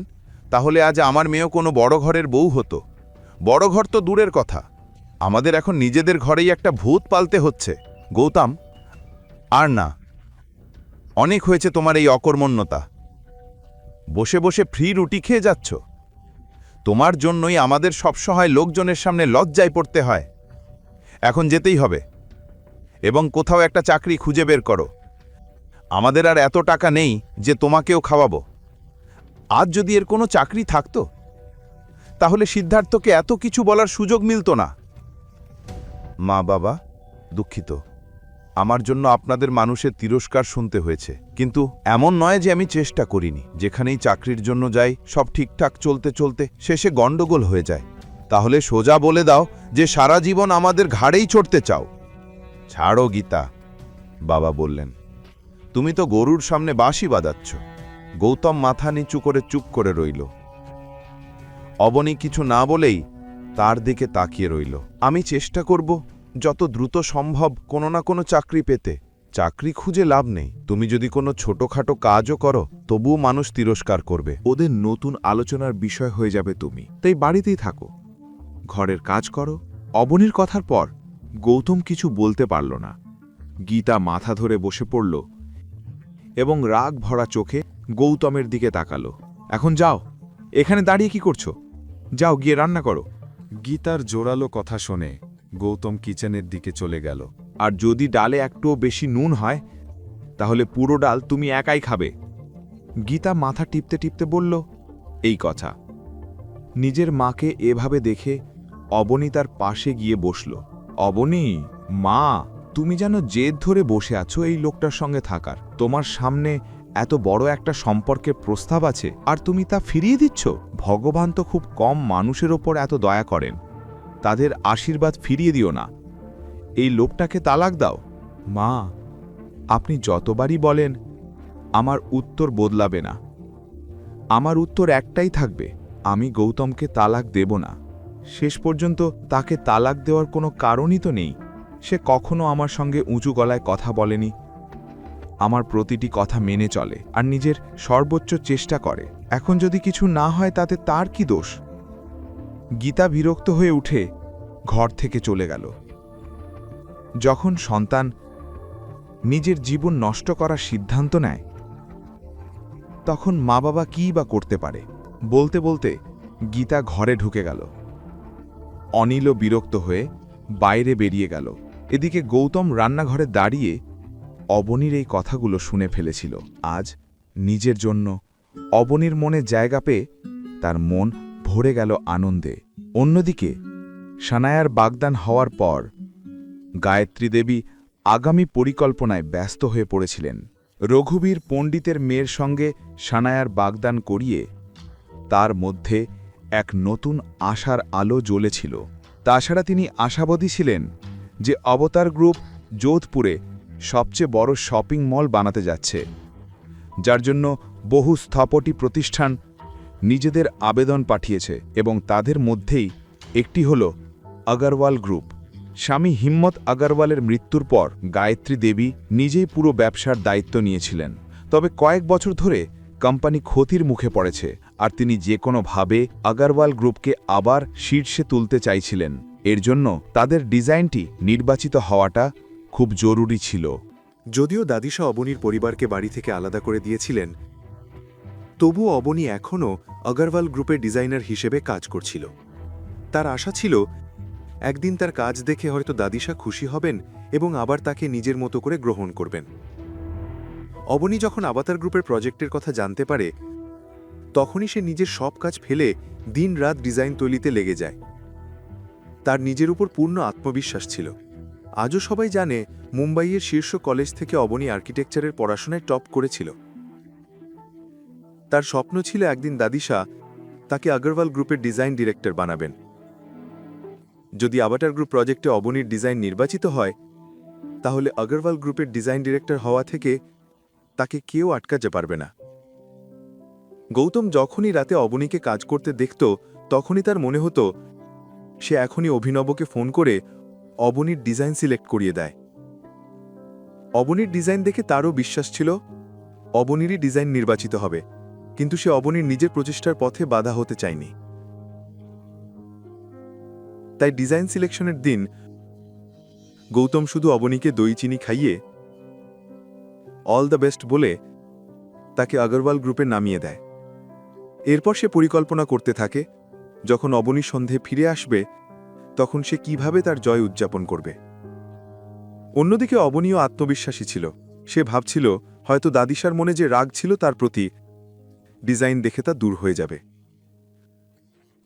তাহলে আজ আমার মেয়েও কোনো বড় ঘরের বউ হতো। বড় ঘর তো দূরের কথা, আমাদের এখন নিজেদের ঘরেই একটা ভূত পালতে হচ্ছে। গৌতম, আর না, অনেক হয়েছে তোমার এই অকর্মণ্যতা। বসে বসে ফ্রি রুটি খেয়ে যাচ্ছ। তোমার জন্যই আমাদের সবসময় লোকজনের সামনে লজ্জায় পড়তে হয়। এখন যেতেই হবে এবং কোথাও একটা চাকরি খুঁজে বের করো। আমাদের আর এত টাকা নেই যে তোমাকেও খাওয়াবো। আজ যদি এর কোনো চাকরি থাকতো তাহলে সিদ্ধার্থকে এত কিছু বলার সুযোগ মিলত না। মা বাবা, দুঃখিত, আমার জন্য আপনাদের মানুষের তিরস্কার শুনতে হয়েছে, কিন্তু এমন নয় যে আমি চেষ্টা করিনি। যেখানেই চাকরির জন্য যাই সব ঠিকঠাক চলতে চলতে শেষে গন্ডগোল হয়ে যায়। তাহলে সোজা বলে দাও যে সারা জীবন আমাদের ঘাড়েই চড়তে চাও। ছাড়ো গীতা, বাবা বললেন, তুমি তো গরুর সামনে বাঁশি বাজাচ্ছ। গৌতম মাথা নিচু করে চুপ করে রইল। অবনী কিছু না বলেই তার দিকে তাকিয়ে রইল। আমি চেষ্টা করব যত দ্রুত সম্ভব কোনো না কোনো চাকরি পেতে। চাকরি খুঁজে লাভ নেই। তুমি যদি কোনো ছোটখাটো কাজও করো তবুও মানুষ তিরস্কার করবে। ওদের নতুন আলোচনার বিষয় হয়ে যাবে তুমি। তাই বাড়িতেই থাকো, ঘরের কাজ করো। অবনীর কথার পর গৌতম কিছু বলতে পারল না। গীতা মাথা ধরে বসে পড়ল এবং রাগ ভরা চোখে গৌতমের দিকে তাকালো। এখন যাও, এখানে দাঁড়িয়ে কি করছো? যাও গিয়ে রান্না করো। গীতার জোরালো কথা শুনে গৌতম কিচেনের দিকে চলে গেল। আর যদি ডালে একটুও বেশি নুন হয় তাহলে পুরো ডাল তুমি একাই খাবে। গীতা মাথা টিপতে টিপতে বলল এই কথা। নিজের মাকে এভাবে দেখে অবনী তার পাশে গিয়ে বসল। অবনী, মা, তুমি যেন জেদ ধরে বসে আছো এই লোকটার সঙ্গে থাকার। তোমার সামনে এত বড় একটা সম্পর্কের প্রস্তাব আছে আর তুমি তা ফিরিয়ে দিচ্ছ। ভগবান তো খুব কম মানুষের ওপর এত দয়া করেন। তাদের আশীর্বাদ ফিরিয়ে দিও না। এই লোকটাকে তালাক দাও। মা, আপনি যতবারই বলেন আমার উত্তর বদলাবে না। আমার উত্তর একটাই থাকবে, আমি গৌতমকে তালাক দেব না। শেষ পর্যন্ত তাকে তালাক দেওয়ার কোনো কারণই তো নেই। সে কখনো আমার সঙ্গে উঁচু গলায় কথা বলেনি, আমার প্রতিটি কথা মেনে চলে আর নিজের সর্বোচ্চ চেষ্টা করে। এখন যদি কিছু না হয় তাতে তার কি দোষ? গীতা বিরক্ত হয়ে উঠে ঘর থেকে চলে গেল। যখন সন্তান নিজের জীবন নষ্ট করার সিদ্ধান্ত নেয় তখন মা বাবা কী বা করতে পারে? বলতে বলতে গীতা ঘরে ঢুকে গেল। অনিলও বিরক্ত হয়ে বাইরে বেরিয়ে গেল। এদিকে গৌতম রান্নাঘরে দাঁড়িয়ে অবনীর এই কথাগুলো শুনে ফেলেছিল। আজ নিজের জন্য অবনীর মনে জায়গা পেয়ে তার মন ভরে গেল আনন্দে। অন্যদিকে সানায়ার বাগদান হওয়ার পর গায়ত্রী দেবী আগামী পরিকল্পনায় ব্যস্ত হয়ে পড়েছিলেন। রঘুবীর পণ্ডিতের মেয়ের সঙ্গে সানায়ার বাগদান করিয়ে তার মধ্যে এক নতুন আশার আলো জ্বলেছিল। তাছাড়া তিনি আশাবাদী ছিলেন যে অবতার গ্রুপ যোধপুরে সবচেয়ে বড় শপিং মল বানাতে যাচ্ছে, যার জন্য বহু স্থপতি প্রতিষ্ঠান নিজেদের আবেদন পাঠিয়েছে এবং তাদের মধ্যেই একটি হল আগরওয়াল গ্রুপ। স্বামী হিম্মত আগরওয়ালের মৃত্যুর পর গায়ত্রী দেবী নিজেই পুরো ব্যবসার দায়িত্ব নিয়েছিলেন। তবে কয়েক বছর ধরে কোম্পানি ক্ষতির মুখে পড়েছে আর তিনি যে কোনোভাবে আগরওয়াল গ্রুপকে আবার শীর্ষে তুলতে চাইছিলেন। এর জন্য তাদের ডিজাইনটি নির্বাচিত হওয়াটা খুব জরুরি ছিল। যদিও দাদিশা অবনীর পরিবারকে বাড়ি থেকে আলাদা করে দিয়েছিলেন, তবুও অবনী এখনও আগরওয়াল গ্রুপের ডিজাইনার হিসেবে কাজ করছিল। তার আশা ছিল একদিন তার কাজ দেখে হয়তো দাদিশা খুশি হবেন এবং আবার তাকে নিজের মতো করে গ্রহণ করবেন। অবনী যখন আবাতার গ্রুপের প্রজেক্টের কথা জানতে পারে, তখনই সে নিজের সব কাজ ফেলে দিন-রাত ডিজাইন তৈরিতে লেগে যায়। তার নিজের উপর পূর্ণ আত্মবিশ্বাস ছিল। আজও সবাই জানে মুম্বাইয়ের শীর্ষ কলেজ থেকে অবনী আর্কিটেকচারের পড়াশোনায় টপ করেছিল। তার স্বপ্ন ছিল একদিন দাদিশা তাকে আগরওয়াল গ্রুপের ডিজাইন ডিরেক্টর বানাবেন। যদি আবাটার গ্রুপ প্রজেক্টে অবনীর ডিজাইন নির্বাচিত হয়, তাহলে আগরওয়াল গ্রুপের ডিজাইন ডিরেক্টর হওয়া থেকে তাকে কেউ আটকাতে পারবে না। গৌতম যখনই রাতে অবনীকে কাজ করতে দেখত, তখনই তার মনে হতো সে এখনই অভিনবকে ফোন করে অবনীর ডিজাইন সিলেক্ট করিয়ে দেয়। অবনীর ডিজাইন দেখে তারও বিশ্বাস ছিল অবনীরই ডিজাইন নির্বাচিত হবে, কিন্তু সে অবনীর নিজের প্রচেষ্টার পথে বাধা হতে চায়নি। তাই ডিজাইন সিলেকশনের দিন গৌতম শুধু অবনীকে দই চিনি খাইয়ে অল দ্য বেস্ট বলে তাকে আগরওয়াল গ্রুপে নামিয়ে দেয়। এরপর সে পরিকল্পনা করতে থাকে, যখন অবনী সন্ধে ফিরে আসবে তখন সে কিভাবে তার জয় উদযাপন করবে। অন্যদিকে অবনীও আত্মবিশ্বাসী ছিল। সে ভাবছিল হয়তো দাদিশার মনে যে রাগ ছিল তার প্রতি, ডিজাইন দেখে তা দূর হয়ে যাবে।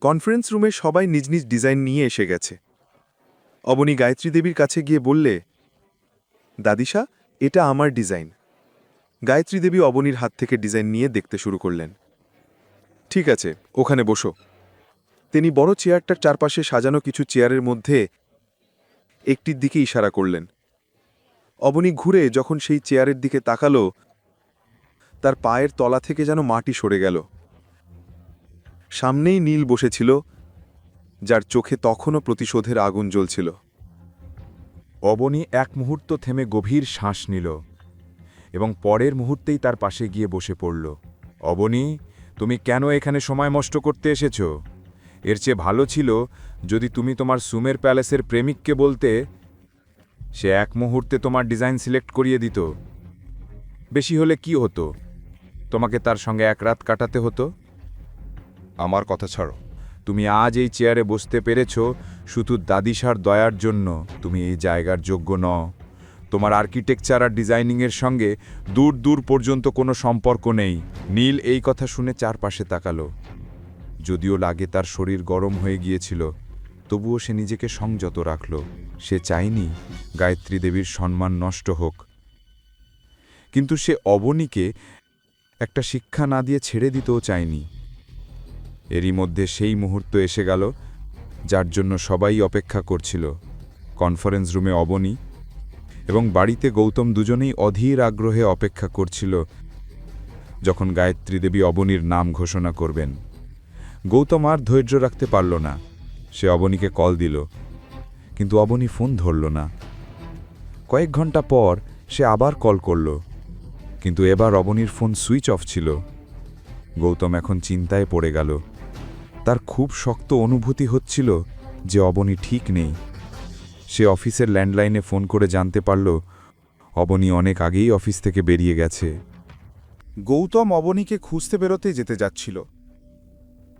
কনফারেন্স রুমে সবাই নিজ নিজ ডিজাইন নিয়ে এসে গেছে। অবনী গায়ত্রী দেবীর কাছে গিয়ে বললে, দাদিশা, এটা আমার ডিজাইন। গায়ত্রী দেবী অবনীর হাত থেকে ডিজাইন নিয়ে দেখতে শুরু করলেন। ঠিক আছে, ওখানে বসো। তিনি বড় চেয়ারটার চারপাশে সাজানো কিছু চেয়ারের মধ্যে একটির দিকে ইশারা করলেন। অবনী ঘুরে যখন সেই চেয়ারের দিকে তাকালো, তার পায়ের তলা থেকে যেন মাটি সরে গেল। সামনেই নীল বসেছিল, যার চোখে তখনও প্রতিশোধের আগুন জ্বলছিল। অবনী এক মুহূর্ত থেমে গভীর শ্বাস নিল এবং পরের মুহূর্তেই তার পাশে গিয়ে বসে পড়ল। অবনী, তুমি কেন এখানে সময় নষ্ট করতে এসেছ? এর চেয়ে ভালো ছিল যদি তুমি তোমার সুমের প্যালেসের প্রেমিককে বলতে, সে এক মুহূর্তে তোমার ডিজাইন সিলেক্ট করিয়ে দিত। বেশি হলে কি হতো? তোমাকে তার সঙ্গে এক রাত কাটাতে হতো। আমার কথা ছাড়ো, তুমি আজ এই চেয়ারে বসতে পেরেছ শুধু দাদিশার দয়ার জন্য। তুমি এই জায়গার যোগ্য নও। তোমার আর্কিটেকচার আর ডিজাইনিংয়ের সঙ্গে দূর দূর পর্যন্ত কোনো সম্পর্ক নেই। নীল এই কথা শুনে চারপাশে তাকালো। যদিও লাগে তার শরীর গরম হয়ে গিয়েছিল, তবুও সে নিজেকে সংযত রাখল। সে চায়নি গায়ত্রী দেবীর সম্মান নষ্ট হোক, কিন্তু সে অবনীকে একটা শিক্ষা না দিয়ে ছেড়ে দিতেও চায়নি। এরই মধ্যে সেই মুহূর্ত এসে গেল যার জন্য সবাই অপেক্ষা করছিল। কনফারেন্স রুমে অবনী এবং বাড়িতে গৌতম দুজনেই অধীর আগ্রহে অপেক্ষা করছিল যখন গায়ত্রী দেবী অবনীর নাম ঘোষণা করবেন। গৌতম আর ধৈর্য রাখতে পারল না। সে অবনীকে কল দিল, কিন্তু অবনী ফোন ধরল না। কয়েক ঘন্টা পর সে আবার কল করল, কিন্তু এবার অবনীর ফোন সুইচ অফ ছিল। গৌতম এখন চিন্তায় পড়ে গেল। তার খুব শক্ত অনুভূতি হচ্ছিল যে অবনী ঠিক নেই। সে অফিসের ল্যান্ডলাইনে ফোন করে জানতে পারল অবনী অনেক আগেই অফিস থেকে বেরিয়ে গেছে। গৌতম অবনীকে খুঁজতে বেরোতে যেতে যাচ্ছিল।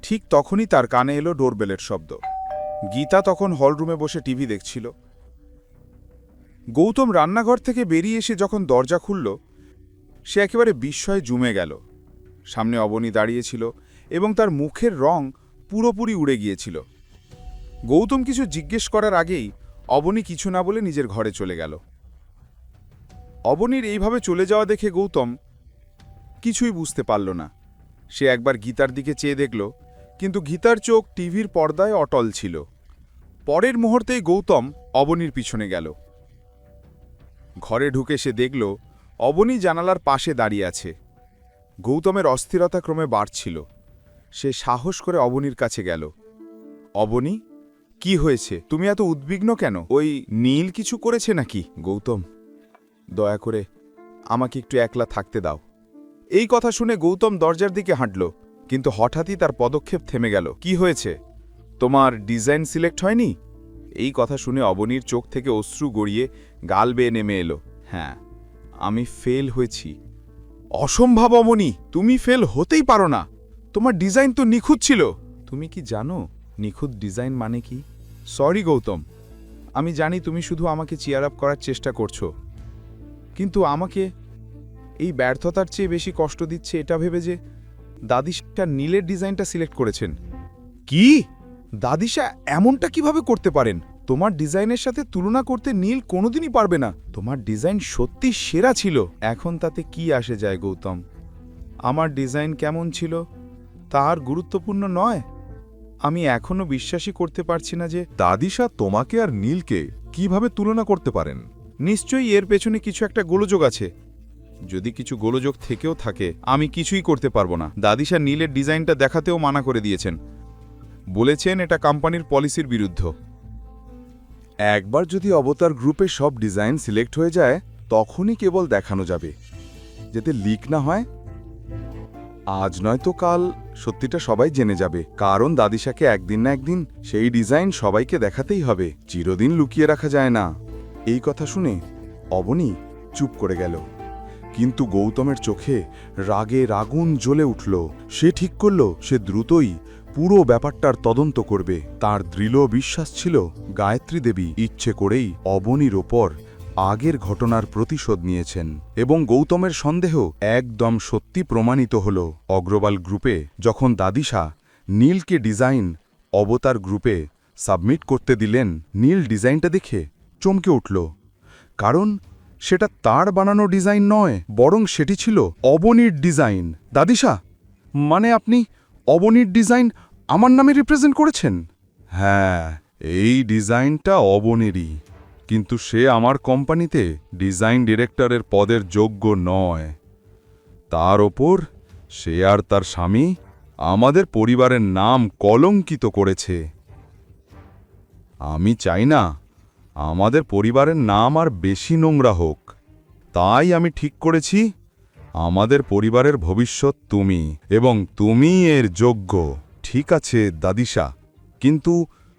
ঠিক তখনই তার কানে এলো ডোরবেলের শব্দ। গীতা তখন হলরুমে বসে টিভি দেখছিল। গৌতম রান্নাঘর থেকে বেরিয়ে এসে যখন দরজা খুলল, সে একেবারে বিস্ময়ে জুমে গেল। সামনে অবনী দাঁড়িয়েছিল এবং তার মুখের রং পুরোপুরি উড়ে গিয়েছিল। গৌতম কিছু জিজ্ঞেস করার আগেই অবনী কিছু না বলে নিজের ঘরে চলে গেল। অবনীর এইভাবে চলে যাওয়া দেখে গৌতম কিছুই বুঝতে পারল না। সে একবার গীতার দিকে চেয়ে দেখল, কিন্তু গীতার চোখ টিভির পর্দায় অটল ছিল। পরের মুহূর্তেই গৌতম অবনীর পিছনে গেল। ঘরে ঢুকে সে দেখল অবনী জানালার পাশে দাঁড়িয়ে আছে। গৌতমের অস্থিরতা ক্রমে বাড়ছিল। সে সাহস করে অবনীর কাছে গেল। অবনী, কি হয়েছে? তুমি এত উদ্বিগ্ন কেন? ওই নীল কিছু করেছে নাকি? গৌতম, দয়া করে আমাকে একটু একলা থাকতে দাও। এই কথা শুনে গৌতম দরজার দিকে হাঁটল, কিন্তু হঠাৎই তার পদক্ষেপ থেমে গেল। কি হয়েছে? তোমার ডিজাইন সিলেক্ট হয়নি? এই কথা শুনে অবনীর চোখ থেকে অশ্রু গড়িয়ে গাল বেয়ে নেমে এলো। হ্যাঁ, আমি ফেল হয়েছি। অসম্ভব অবনী, তুমি ফেল হতেই পারো না। তোমার ডিজাইন তো নিখুঁত ছিল। তুমি কি জানো নিখুঁত ডিজাইন মানে কি? সরি গৌতম, আমি জানি তুমি শুধু আমাকে চিয়ার আপ করার চেষ্টা করছো, কিন্তু আমাকে এই ব্যর্থতার চেয়ে বেশি কষ্ট দিচ্ছে এটা ভেবে যে দাদিশা নীলের ডিজাইনটা সিলেক্ট করেছেন। কি? দাদিশা এমনটা কিভাবে করতে পারেন? তোমার ডিজাইনের সাথে তুলনা করতে নীল কোনোদিনই পারবে না। তোমার ডিজাইন সত্যি সেরা ছিল। এখন তাতে কি আসে যায় গৌতম? আমার ডিজাইন কেমন ছিল তার গুরুত্বপূর্ণ নয়। আমি এখনো বিশ্বাসই করতে পারছি না যে দাদিশা তোমাকে আর নীলকে কিভাবে তুলনা করতে পারেন? নিশ্চয়ই এর পেছনে কিছু একটা গোলযোগ আছে। যদি কিছু গোলযোগ থেকেও থাকে, আমি কিছুই করতে পারবো না। দাদিশা নীলের ডিজাইনটা দেখাতেও মানা করে দিয়েছেন, বলেছেন এটা কোম্পানির পলিসির বিরুদ্ধ। একবার যদি অবতার গ্রুপে সব ডিজাইন সিলেক্ট হয়ে যায়, তখনই কেবল দেখানো যাবে, যাতে লিক না হয়। আজ নয়তো কাল সত্যিটা সবাই জেনে যাবে, কারণ দাদিশাকে একদিন না একদিন সেই ডিজাইন সবাইকে দেখাতেই হবে। চিরদিন লুকিয়ে রাখা যায় না। এই কথা শুনে অবনী চুপ করে গেল, কিন্তু গৌতমের চোখে রাগে আগুন জ্বলে উঠল। সে ঠিক করল সে দ্রুতই পুরো ব্যাপারটার তদন্ত করবে। তার দৃঢ় বিশ্বাস ছিল গায়ত্রী দেবী ইচ্ছে করেই অবনীর ওপর আগের ঘটনার প্রতিশোধ নিয়েছেন, এবং গৌতমের সন্দেহ একদম সত্যি প্রমাণিত হল। অগ্রওয়াল গ্রুপে যখন দাদিশা নীলকে ডিজাইন অবতার গ্রুপে সাবমিট করতে দিলেন, নীল ডিজাইনটা দেখে চমকে উঠল, কারণ সেটা তার বানানো ডিজাইন নয়, বরং সেটি ছিল অবনীর ডিজাইন। দাদিশা, মানে আপনি অবনীর ডিজাইন আমার নামে রিপ্রেজেন্ট করেছেন? হ্যাঁ, এই ডিজাইনটা অবনীরই, কিন্তু সে আমার কোম্পানিতে ডিজাইন ডিরেক্টরের পদের যোগ্য নয়। তার ওপর সে আর তার স্বামী আমাদের পরিবারের নাম কলঙ্কিত করেছে। আমি চাই না আমাদের পরিবারের নাম আর বেশি নোংরা হোক। তাই আমি ঠিক করেছি আমাদের পরিবারের ভবিষ্যৎ তুমি, এবং তুমি এর যোগ্য। ঠিক আছে দাদিশা, কিন্তু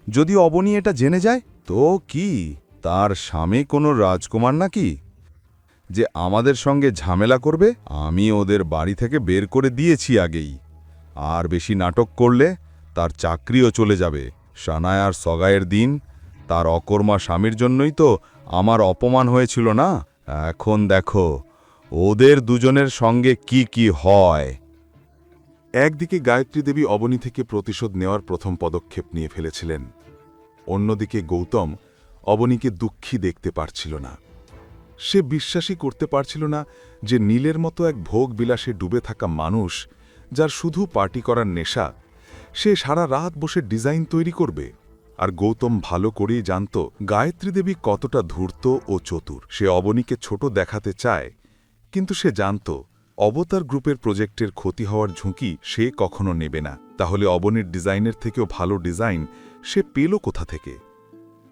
যদি অবনী এটা জেনে যায় তো কি? তার স্বামী কোনো রাজকুমার নাকি যে আমাদের সঙ্গে ঝামেলা করবে? আমি ওদের বাড়ি থেকে বের করে দিয়েছি আগেই। আর বেশি নাটক করলে তার চাকরিও চলে যাবে। সানায়ার সগাইয়ের দিন তার অকর্মা স্বামীর জন্যই তো আমার অপমান হয়েছিল না? এখন দেখো ওদের দুজনের সঙ্গে কি কি হয়। একদিকে গায়ত্রী দেবী অবনী থেকে প্রতিশোধ নেওয়ার প্রথম পদক্ষেপ নিয়ে ফেলেছিলেন, অন্যদিকে গৌতম অবনীকে দুঃখী দেখতে পারছিল না। সে বিশ্বাসই করতে পারছিল না যে নীলের মতো এক ভোগ বিলাসে ডুবে থাকা মানুষ, যার শুধু পার্টি করার নেশা, সে সারা রাত বসে ডিজাইন তৈরি করবে। আর গৌতম ভালো করেই জানত গায়ত্রী দেবী কতটা ধূর্ত ও চতুর। সে অবনীকে ছোট দেখাতে চায়, কিন্তু সে জানত অবতার গ্রুপের প্রজেক্টের ক্ষতি হওয়ার ঝুঁকি সে কখনো নেবে না। তাহলে অবনীর ডিজাইনের থেকেও ভালো ডিজাইন সে পেল কোথা থেকে?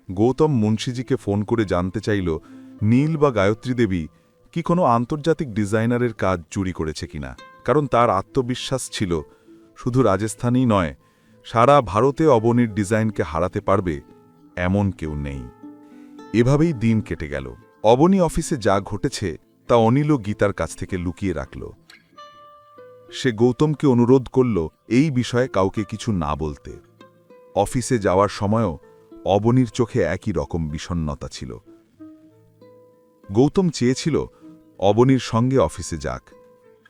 গৌতম মুন্সিজিকে ফোন করে জানতে চাইল নীল বা গায়ত্রী দেবী কি কোনো আন্তর্জাতিক ডিজাইনারের কাজ চুরি করেছে কিনা, কারণ তার আত্মবিশ্বাস ছিল শুধু রাজস্থানই নয়, সারা ভারতে অবনীর ডিজাইনকে হারাতে পারবে এমন কেউ নেই। এভাবেই দিন কেটে গেল। অবনী অফিসে যা ঘটেছে তা অনিল ও গীতার কাছ থেকে লুকিয়ে রাখল। সে গৌতমকে অনুরোধ করল এই বিষয়ে কাউকে কিছু না বলতে। অফিসে যাওয়ার সময়ও অবনীর চোখে একই রকম বিষণ্ণতা ছিল। গৌতম চেয়েছিল অবনীর সঙ্গে অফিসে যাক।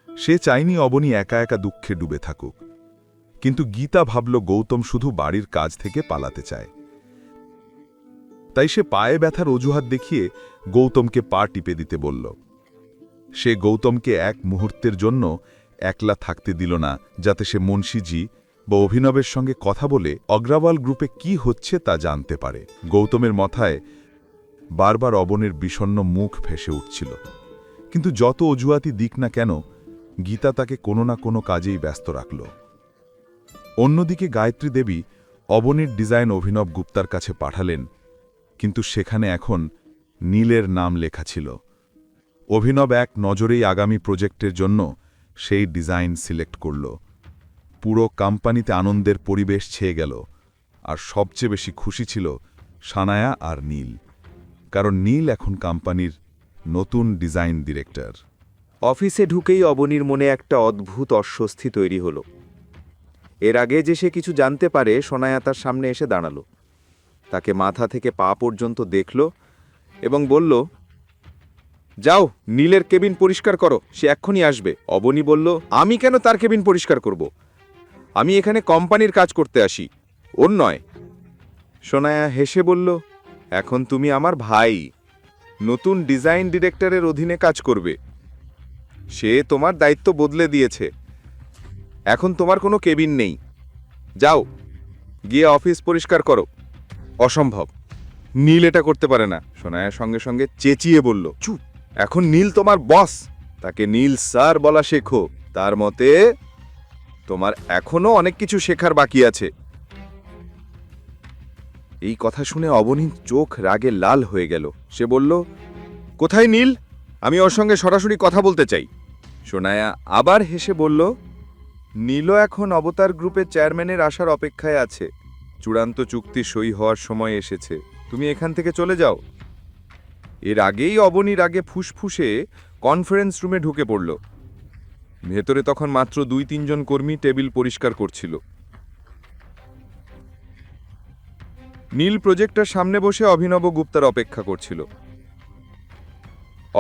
সে চায়নি অবনী একা একা দুঃখে ডুবে থাকুক, কিন্তু গীতা ভাবল গৌতম শুধু বাড়ির কাজ থেকে পালাতে চায়। তাই সে পায়ে ব্যথার অজুহাত দেখিয়ে গৌতমকে পা টিপে দিতে বলল। সে গৌতমকে এক মুহূর্তের জন্য একলা থাকতে দিল না, যাতে সে মুন্সিজি বা অভিনবের সঙ্গে কথা বলে অগ্রাওয়াল গ্রুপে কি হচ্ছে তা জানতে পারে। গৌতমের মাথায় বারবার অবনীর বিষণ্ণ মুখ ভেসে উঠছিল, কিন্তু যত অজুহাতি দিক না কেন গীতা তাকে কোনো না কোনো কাজেই ব্যস্ত রাখল। অন্যদিকে গায়ত্রী দেবী অবনীর ডিজাইন অভিনব গুপ্তার কাছে পাঠালেন, কিন্তু সেখানে এখন নীলের নাম লেখা ছিল। অভিনব এক নজরেই আগামী প্রজেক্টের জন্য সেই ডিজাইন সিলেক্ট করল। পুরো কোম্পানিতে আনন্দের পরিবেশ ছেয়ে গেল, আর সবচেয়ে বেশি খুশি ছিল সানায়া আর নীল, কারণ নীল এখন কোম্পানির নতুন ডিজাইন ডিরেক্টর। অফিসে ঢুকেই অবনীর মনে একটা অদ্ভুত অস্বস্তি তৈরি হলো। এর আগে যে সে কিছু জানতে পারে, সোনায়া তার সামনে এসে দাঁড়ালো, তাকে মাথা থেকে পা পর্যন্ত দেখল এবং বলল, যাও নীলের কেবিন পরিষ্কার করো, সে এক্ষুনি আসবে। অবনী বলল, আমি কেন তার কেবিন পরিষ্কার করব? আমি এখানে কোম্পানির কাজ করতে আসি, ওর নয়। সোনায়া হেসে বলল, এখন তুমি আমার ভাই, নতুন ডিজাইন ডিরেক্টরের অধীনে কাজ করবে। সে তোমার দায়িত্ব বদলে দিয়েছে, এখন তোমার কোনো কেবিন নেই। যাও গিয়ে অফিস পরিষ্কার করো। অসম্ভব, নীল এটা করতে পারে না। সোনায়া সঙ্গে সঙ্গে চেঁচিয়ে বলল, চুপ, এখন নীল তোমার বস, তাকে নীল স্যার বলা শেখো। তার মতে তোমার এখনো অনেক কিছু শেখার বাকি আছে। এই কথা শুনে অবনীর চোখ রাগে লাল হয়ে গেল। সে বলল, কোথায় নীল? আমি ওর সঙ্গে সরাসরি কথা বলতে চাই। সোনায়া আবার হেসে বলল, নীলও এখন অবতার গ্রুপের চেয়ারম্যানের আসার অপেক্ষায় আছে। চূড়ান্ত চুক্তি সই হওয়ার সময় এসেছে, তুমি এখান থেকে চলে যাও। এর আগেই অবনীর আগে ফুসফুসে কনফারেন্স রুমে ঢুকে পড়ল। ভেতরে তখন মাত্র 2-3 জন কর্মী টেবিল পরিষ্কার করছিল। নীল প্রজেক্টর সামনে বসে অভিনব গুপ্তার অপেক্ষা করছিল।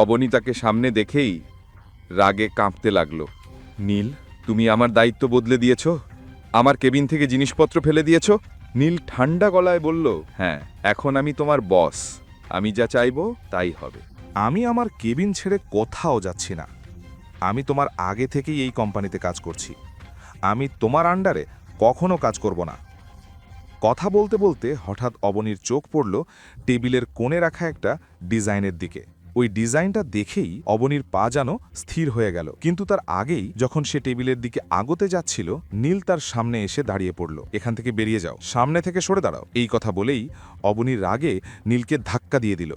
অবনী তাকে সামনে দেখেই রাগে কাঁপতে লাগল। নীল, তুমি আমার দায়িত্ব বদলে দিয়েছ, আমার কেবিন থেকে জিনিসপত্র ফেলে দিয়েছ। নীল ঠান্ডা গলায় বলল, হ্যাঁ, এখন আমি তোমার বস, আমি যা চাইব তাই হবে। আমি আমার কেবিন ছেড়ে কোথাও যাচ্ছি না। আমি তোমার আগে থেকেই এই কোম্পানিতে কাজ করছি, আমি তোমার আন্ডারে কখনো কাজ করব না। কথা বলতে বলতে হঠাৎ অবনীর চোখ পড়ল টেবিলের কোণে রাখা একটা ডিজাইনের দিকে। ওই ডিজাইনটা দেখেই অবনীর পা যেন স্থির হয়ে গেল, কিন্তু তার আগেই যখন সে টেবিলের দিকে আগতে যাচ্ছিল, নীল তার সামনে এসে দাঁড়িয়ে পড়ল। এখান থেকে বেরিয়ে যাও, সামনে থেকে সরে দাঁড়াও। এই কথা বলেই অবনীর রাগে নীলকে ধাক্কা দিয়ে দিল।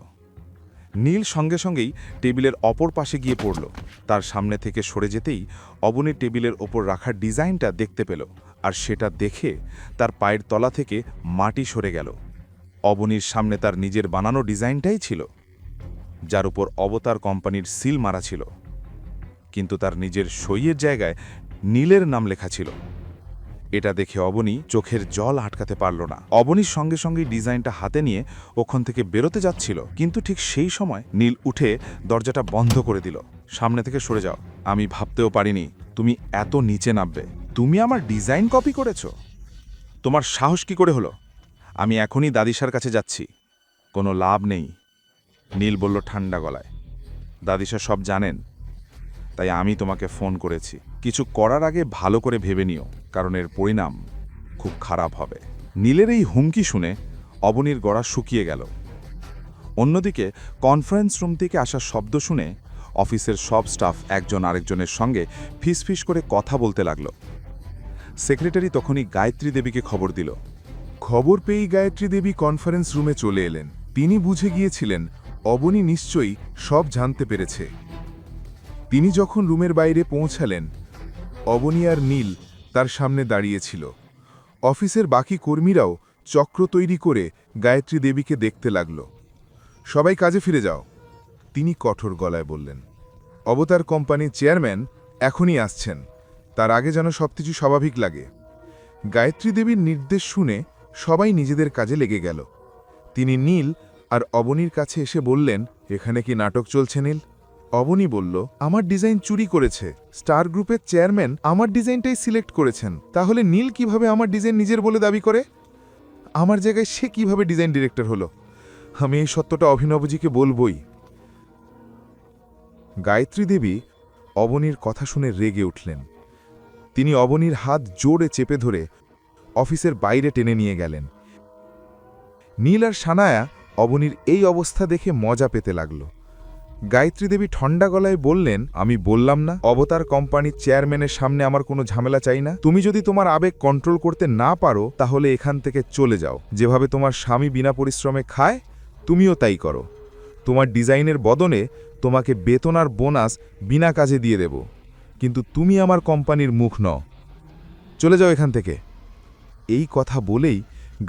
নীল সঙ্গে সঙ্গেই টেবিলের অপর পাশে গিয়ে পড়ল। তার সামনে থেকে সরে যেতেই অবনীর টেবিলের ওপর রাখা ডিজাইনটা দেখতে পেল, আর সেটা দেখে তার পায়ের তলা থেকে মাটি সরে গেল। অবনীর সামনে তার নিজের বানানো ডিজাইনটাই ছিল, যার উপর অবতার কোম্পানির সিল মারা ছিল, কিন্তু তার নিজের সইয়ের জায়গায় নীলের নাম লেখা ছিল। এটা দেখে অবনী চোখের জল আটকাতে পারল না। অবনীর সঙ্গে সঙ্গেই ডিজাইনটা হাতে নিয়ে ওখান থেকে বেরোতে যাচ্ছিল, কিন্তু ঠিক সেই সময় নীল উঠে দরজাটা বন্ধ করে দিল। সামনে থেকে সরে যাও, আমি ভাবতেও পারিনি তুমি এত নিচে নামবে। তুমি আমার ডিজাইন কপি করেছ? তোমার সাহস কি করে হলো? আমি এখনই দাদিশার কাছে যাচ্ছি, কোনো লাভ নেই। নীল বলল ঠান্ডা গলায়, দাদিশা সব জানেন, তাই আমি তোমাকে ফোন করেছি। কিছু করার আগে ভালো করে ভেবে নিও, কারণ এর পরিণাম খুব খারাপ হবে। নীলের এই হুমকি শুনে অবনীর গলা শুকিয়ে গেল। অন্যদিকে কনফারেন্স রুম থেকে আসা শব্দ শুনে অফিসের সব স্টাফ একজন আরেকজনের সঙ্গে ফিসফিস করে কথা বলতে লাগল। সেক্রেটারি তখনই গায়ত্রী দেবীকে খবর দিল। খবর পেয়েই গায়ত্রী দেবী কনফারেন্স রুমে চলে এলেন। তিনি বুঝে গিয়েছিলেন অবনী নিশ্চয়ই সব জানতে পেরেছে। তিনি যখন রুমের বাইরে পৌঁছালেন, অবনী আর নীল তার সামনে দাঁড়িয়েছিল। অফিসের বাকি কর্মীরাও চক্র তৈরি করে গায়ত্রী দেবীকে দেখতে লাগল। সবাই কাজে ফিরে যাও, তিনি কঠোর গলায় বললেন। অবতার কোম্পানির চেয়ারম্যান এখনই আসছেন, তার আগে যেন সবকিছু স্বাভাবিক লাগে। গায়ত্রী দেবীর নির্দেশ শুনে সবাই নিজেদের কাজে লেগে গেল। তিনি নীল আর অবনীর কাছে এসে বললেন, এখানে কি নাটক চলছে নীল? অবনী বলল, আমার ডিজাইন চুরি করেছে। স্টার গ্রুপের চেয়ারম্যান আমার ডিজাইনটাই সিলেক্ট করেছেন, তাহলে নীল কিভাবে আমার ডিজাইন নিজের বলে দাবি করে? আমার জায়গায় সে কিভাবে ডিজাইন ডিরেক্টর হলো? আমি এই সত্যটা অভিনবজিকে বলবই। গায়ত্রী দেবী অবনীর কথা শুনে রেগে উঠলেন। তিনি অবনীর হাত জোরে চেপে ধরে অফিসের বাইরে টেনে নিয়ে গেলেন। নীল আর সানায়া অবনীর এই অবস্থা দেখে মজা পেতে লাগল। গায়ত্রী দেবী ঠান্ডা গলায় বললেন, আমি বললাম না অবতার কোম্পানির চেয়ারম্যানের সামনে আমার কোনো ঝামেলা চাই না। তুমি যদি তোমার আবেগ কন্ট্রোল করতে না পারো তাহলে এখান থেকে চলে যাও। যেভাবে তোমার স্বামী বিনা পরিশ্রমে খায় তুমিও তাই করো। তোমার ডিজাইনের বদলে তোমাকে বেতন আর বোনাস বিনা কাজে দিয়ে দেব, কিন্তু তুমি আমার কোম্পানির মুখ নও। চলে যাও এখান থেকে। এই কথা বলেই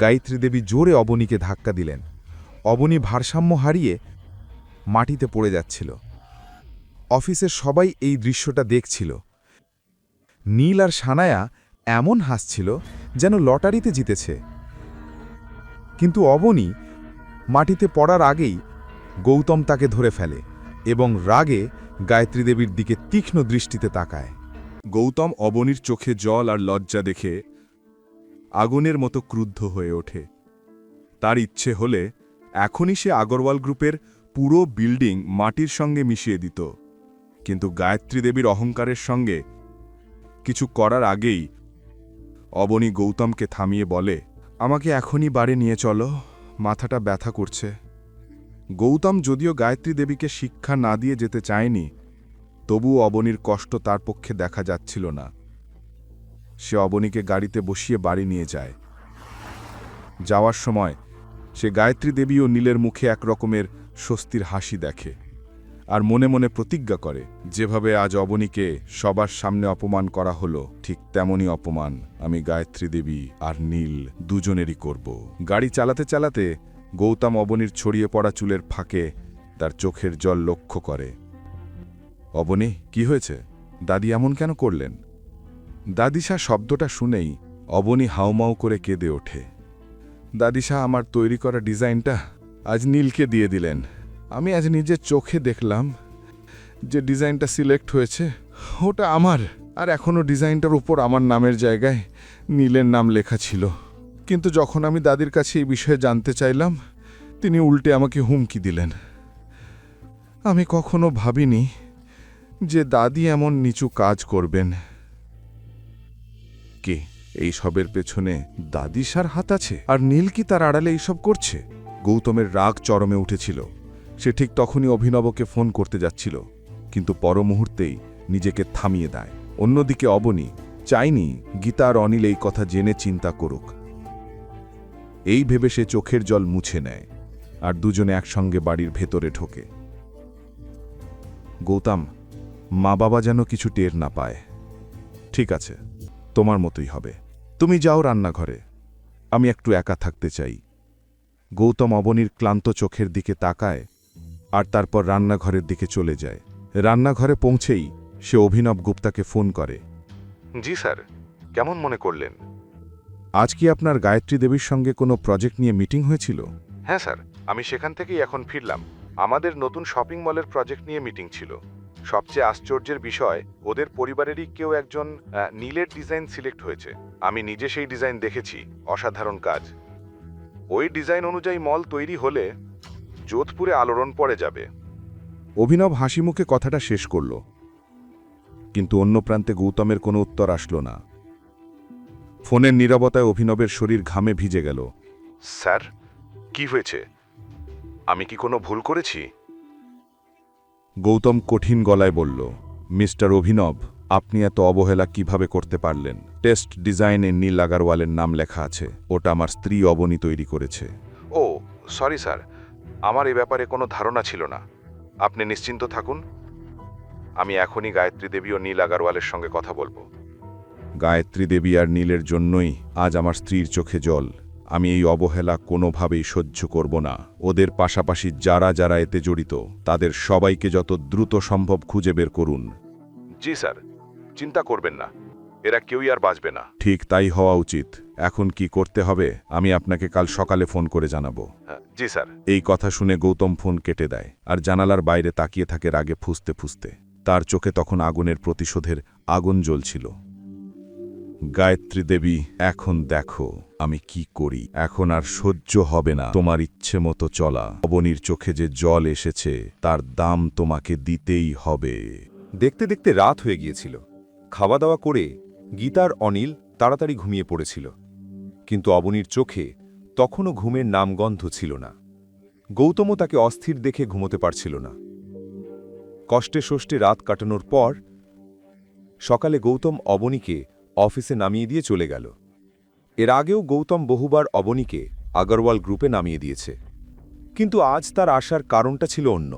গায়ত্রী দেবী জোরে অবনীকে ধাক্কা দিলেন। অবনী ভারসাম্য হারিয়ে মাটিতে পড়ে যাচ্ছিল। অফিসের সবাই এই দৃশ্যটা দেখছিল। নীল আর সানায়া এমন হাসছিল যেন লটারিতে জিতেছে। কিন্তু অবনী মাটিতে পড়ার আগেই গৌতম তাকে ধরে ফেলে এবং রাগে গায়ত্রী দেবীর দিকে তীক্ষ্ণ দৃষ্টিতে তাকায়। গৌতম অবনীর চোখে জল আর লজ্জা দেখে আগুনের মতো ক্রুদ্ধ হয়ে ওঠে। তার ইচ্ছে হলে এখনই সে আগরওয়াল গ্রুপের পুরো বিল্ডিং মাটির সঙ্গে মিশিয়ে দিত, কিন্তু গায়ত্রী দেবীর অহংকারের সঙ্গে কিছু করার আগেই অবনী গৌতমকে থামিয়ে বলে, আমাকে এখনই বাড়ি নিয়ে চলো, মাথাটা ব্যথা করছে। গৌতম যদিও গায়ত্রী দেবীকে শিক্ষা না দিয়ে যেতে চায়নি, তবুও অবনীর কষ্ট তার পক্ষে দেখা যাচ্ছিল না। সে অবনীকে গাড়িতে বসিয়ে বাড়ি নিয়ে যায়। যাওয়ার সময় সে গায়ত্রী দেবী ও নীলের মুখে এক রকমের স্বস্তির হাসি দেখে আর মনে মনে প্রতিজ্ঞা করে, যেভাবে আজ অবনীকে সবার সামনে অপমান করা হলো, ঠিক তেমনই অপমান আমি গায়ত্রী দেবী আর নীল দুজনেরই করব। গাড়ি চালাতে চালাতে গৌতম অবনীর ছড়িয়ে পড়া চুলের ফাঁকে তার চোখের জল লক্ষ্য করে। অবনী, কি হয়েছে? দাদি এমন কেন করলেন? দাদিশা শব্দটা শুনেই অবনী হাউমাউ করে কেঁদে ওঠে। দাদিশা আমার তৈরি করা ডিজাইনটা আজ নীলকে দিয়ে দিলেন। আমি আজ নিজের চোখে দেখলাম যে ডিজাইনটা সিলেক্ট হয়েছে ওটা আমার, আর এখনও ডিজাইনটার উপর আমার নামের জায়গায় নীলের নাম লেখা ছিল। কিন্তু যখন আমি দাদির কাছে এই বিষয়ে জানতে চাইলাম, তিনি উল্টে আমাকে হুমকি দিলেন। আমি কখনো ভাবিনি যে দাদি এমন নিচু কাজ করবেন। কে এই সবের পেছনে দাদিশার হাত আছে? আর নীল কি তার আড়ালে এইসব করছে? গৌতমের রাগ চরমে উঠেছিল। সে ঠিক তখনই অভিনবকে ফোন করতে যাচ্ছিল, কিন্তু পর মুহূর্তেই নিজেকে থামিয়ে দেয়। অন্যদিকে অবনী চায়নি গীতা আর অনিল এই কথা জেনে চিন্তা করুক। এই ভেবে সে চোখের জল মুছে নেয় আর দুজনে একসঙ্গে বাড়ির ভেতরে ঢোকে। গৌতম, মা বাবা যেন কিছু টের না পায়। ঠিক আছে, তোমার মতোই হবে। তুমি যাও রান্নাঘরে, আমি একটু একা থাকতে চাই। গৌতম অবনীর ক্লান্ত চোখের দিকে তাকায় আর তারপর রান্নাঘরের দিকে চলে যায়। রান্নাঘরে পৌঁছেই সে অভিনব গুপ্তাকে ফোন করে। জি স্যার, কেমন মনে করলেন? আজ কি আপনার গায়ত্রী দেবীর সঙ্গে কোনো প্রজেক্ট নিয়ে মিটিং হয়েছিল? হ্যাঁ স্যার, আমি সেখান থেকেই এখন ফিরলাম। আমাদের নতুন শপিং মলের প্রজেক্ট নিয়ে মিটিং ছিল। সবচেয়ে আশ্চর্যের বিষয়, ওদের পরিবারেরই কেউ একজন নীলের ডিজাইন সিলেক্ট হয়েছে। আমি নিজে সেই ডিজাইন দেখেছি, অসাধারণ কাজ। ওই ডিজাইন অনুযায়ী মল তৈরি হলে যোধপুরে আলোড়ন পড়ে যাবে। অভিনব হাসি মুখে কথাটা শেষ করল, কিন্তু অন্য প্রান্তে গৌতমের কোনো উত্তর আসলো না। ফোনের নীরবতায় অভিনবের শরীর ঘামে ভিজে গেল। স্যার, কি হয়েছে? আমি কি কোনো ভুল করেছি? গৌতম কঠিন গলায় বলল, মিস্টার অভিনব, আপনি এত অবহেলা কিভাবে করতে পারলেন? টেস্ট ডিজাইনে নীল আগারওয়ালের নাম লেখা আছে, ওটা আমার স্ত্রী অবনী তৈরি করেছে। ও সরি স্যার, আমার এ ব্যাপারে কোনো ধারণা ছিল না। আপনি নিশ্চিন্ত থাকুন, আমি এখনই গায়ত্রী দেবী ও নীল আগারওয়ালের সঙ্গে কথা বলবো। গায়ত্রী দেবী আর নীলের জন্যই আজ আমার স্ত্রীর চোখে জল। আমি এই অবহেলা কোনোভাবেই সহ্য করব না। ওদের পাশাপাশি যারা যারা এতে জড়িত তাদের সবাইকে যত দ্রুত সম্ভব খুঁজে বের করুন। জি স্যার, চিন্তা করবেন না, এরা কেউই আর বাঁচবে না। ঠিক তাই হওয়া উচিত। এখন কি করতে হবে আমি আপনাকে কাল সকালে ফোন করে জানাবো। জি স্যার। এই কথা শুনে গৌতম ফোন কেটে দেয় আর জানালার বাইরে তাকিয়ে থাকে রাগে ফুঁসতে ফুঁসতে। তার চোখে তখন আগুনের প্রতিশোধের আগুন জ্বলছিল। গায়ত্রী দেবী, এখন দেখো আমি কি করি। এখন আর সহ্য হবে না তোমার ইচ্ছে মতো চলা। অবনীর চোখে যে জল এসেছে তার দাম তোমাকে দিতেই হবে। দেখতে দেখতে রাত হয়ে গিয়েছিল। খাওয়া দাওয়া করে গীতার অনিল তাড়াতাড়ি ঘুমিয়ে পড়েছিল, কিন্তু অবনীর চোখে তখনও ঘুমের নামগন্ধ ছিল না। গৌতমও তাকে অস্থির দেখে ঘুমোতে পারছিল না। কষ্টে সষ্টে রাত কাটানোর পর সকালে গৌতম অবনীকে অফিসে নামিয়ে দিয়ে চলে গেল। এর আগেও গৌতম বহুবার অবনীকে আগরওয়াল গ্রুপে নামিয়ে দিয়েছে, কিন্তু আজ তার আসার কারণটা ছিল অন্য।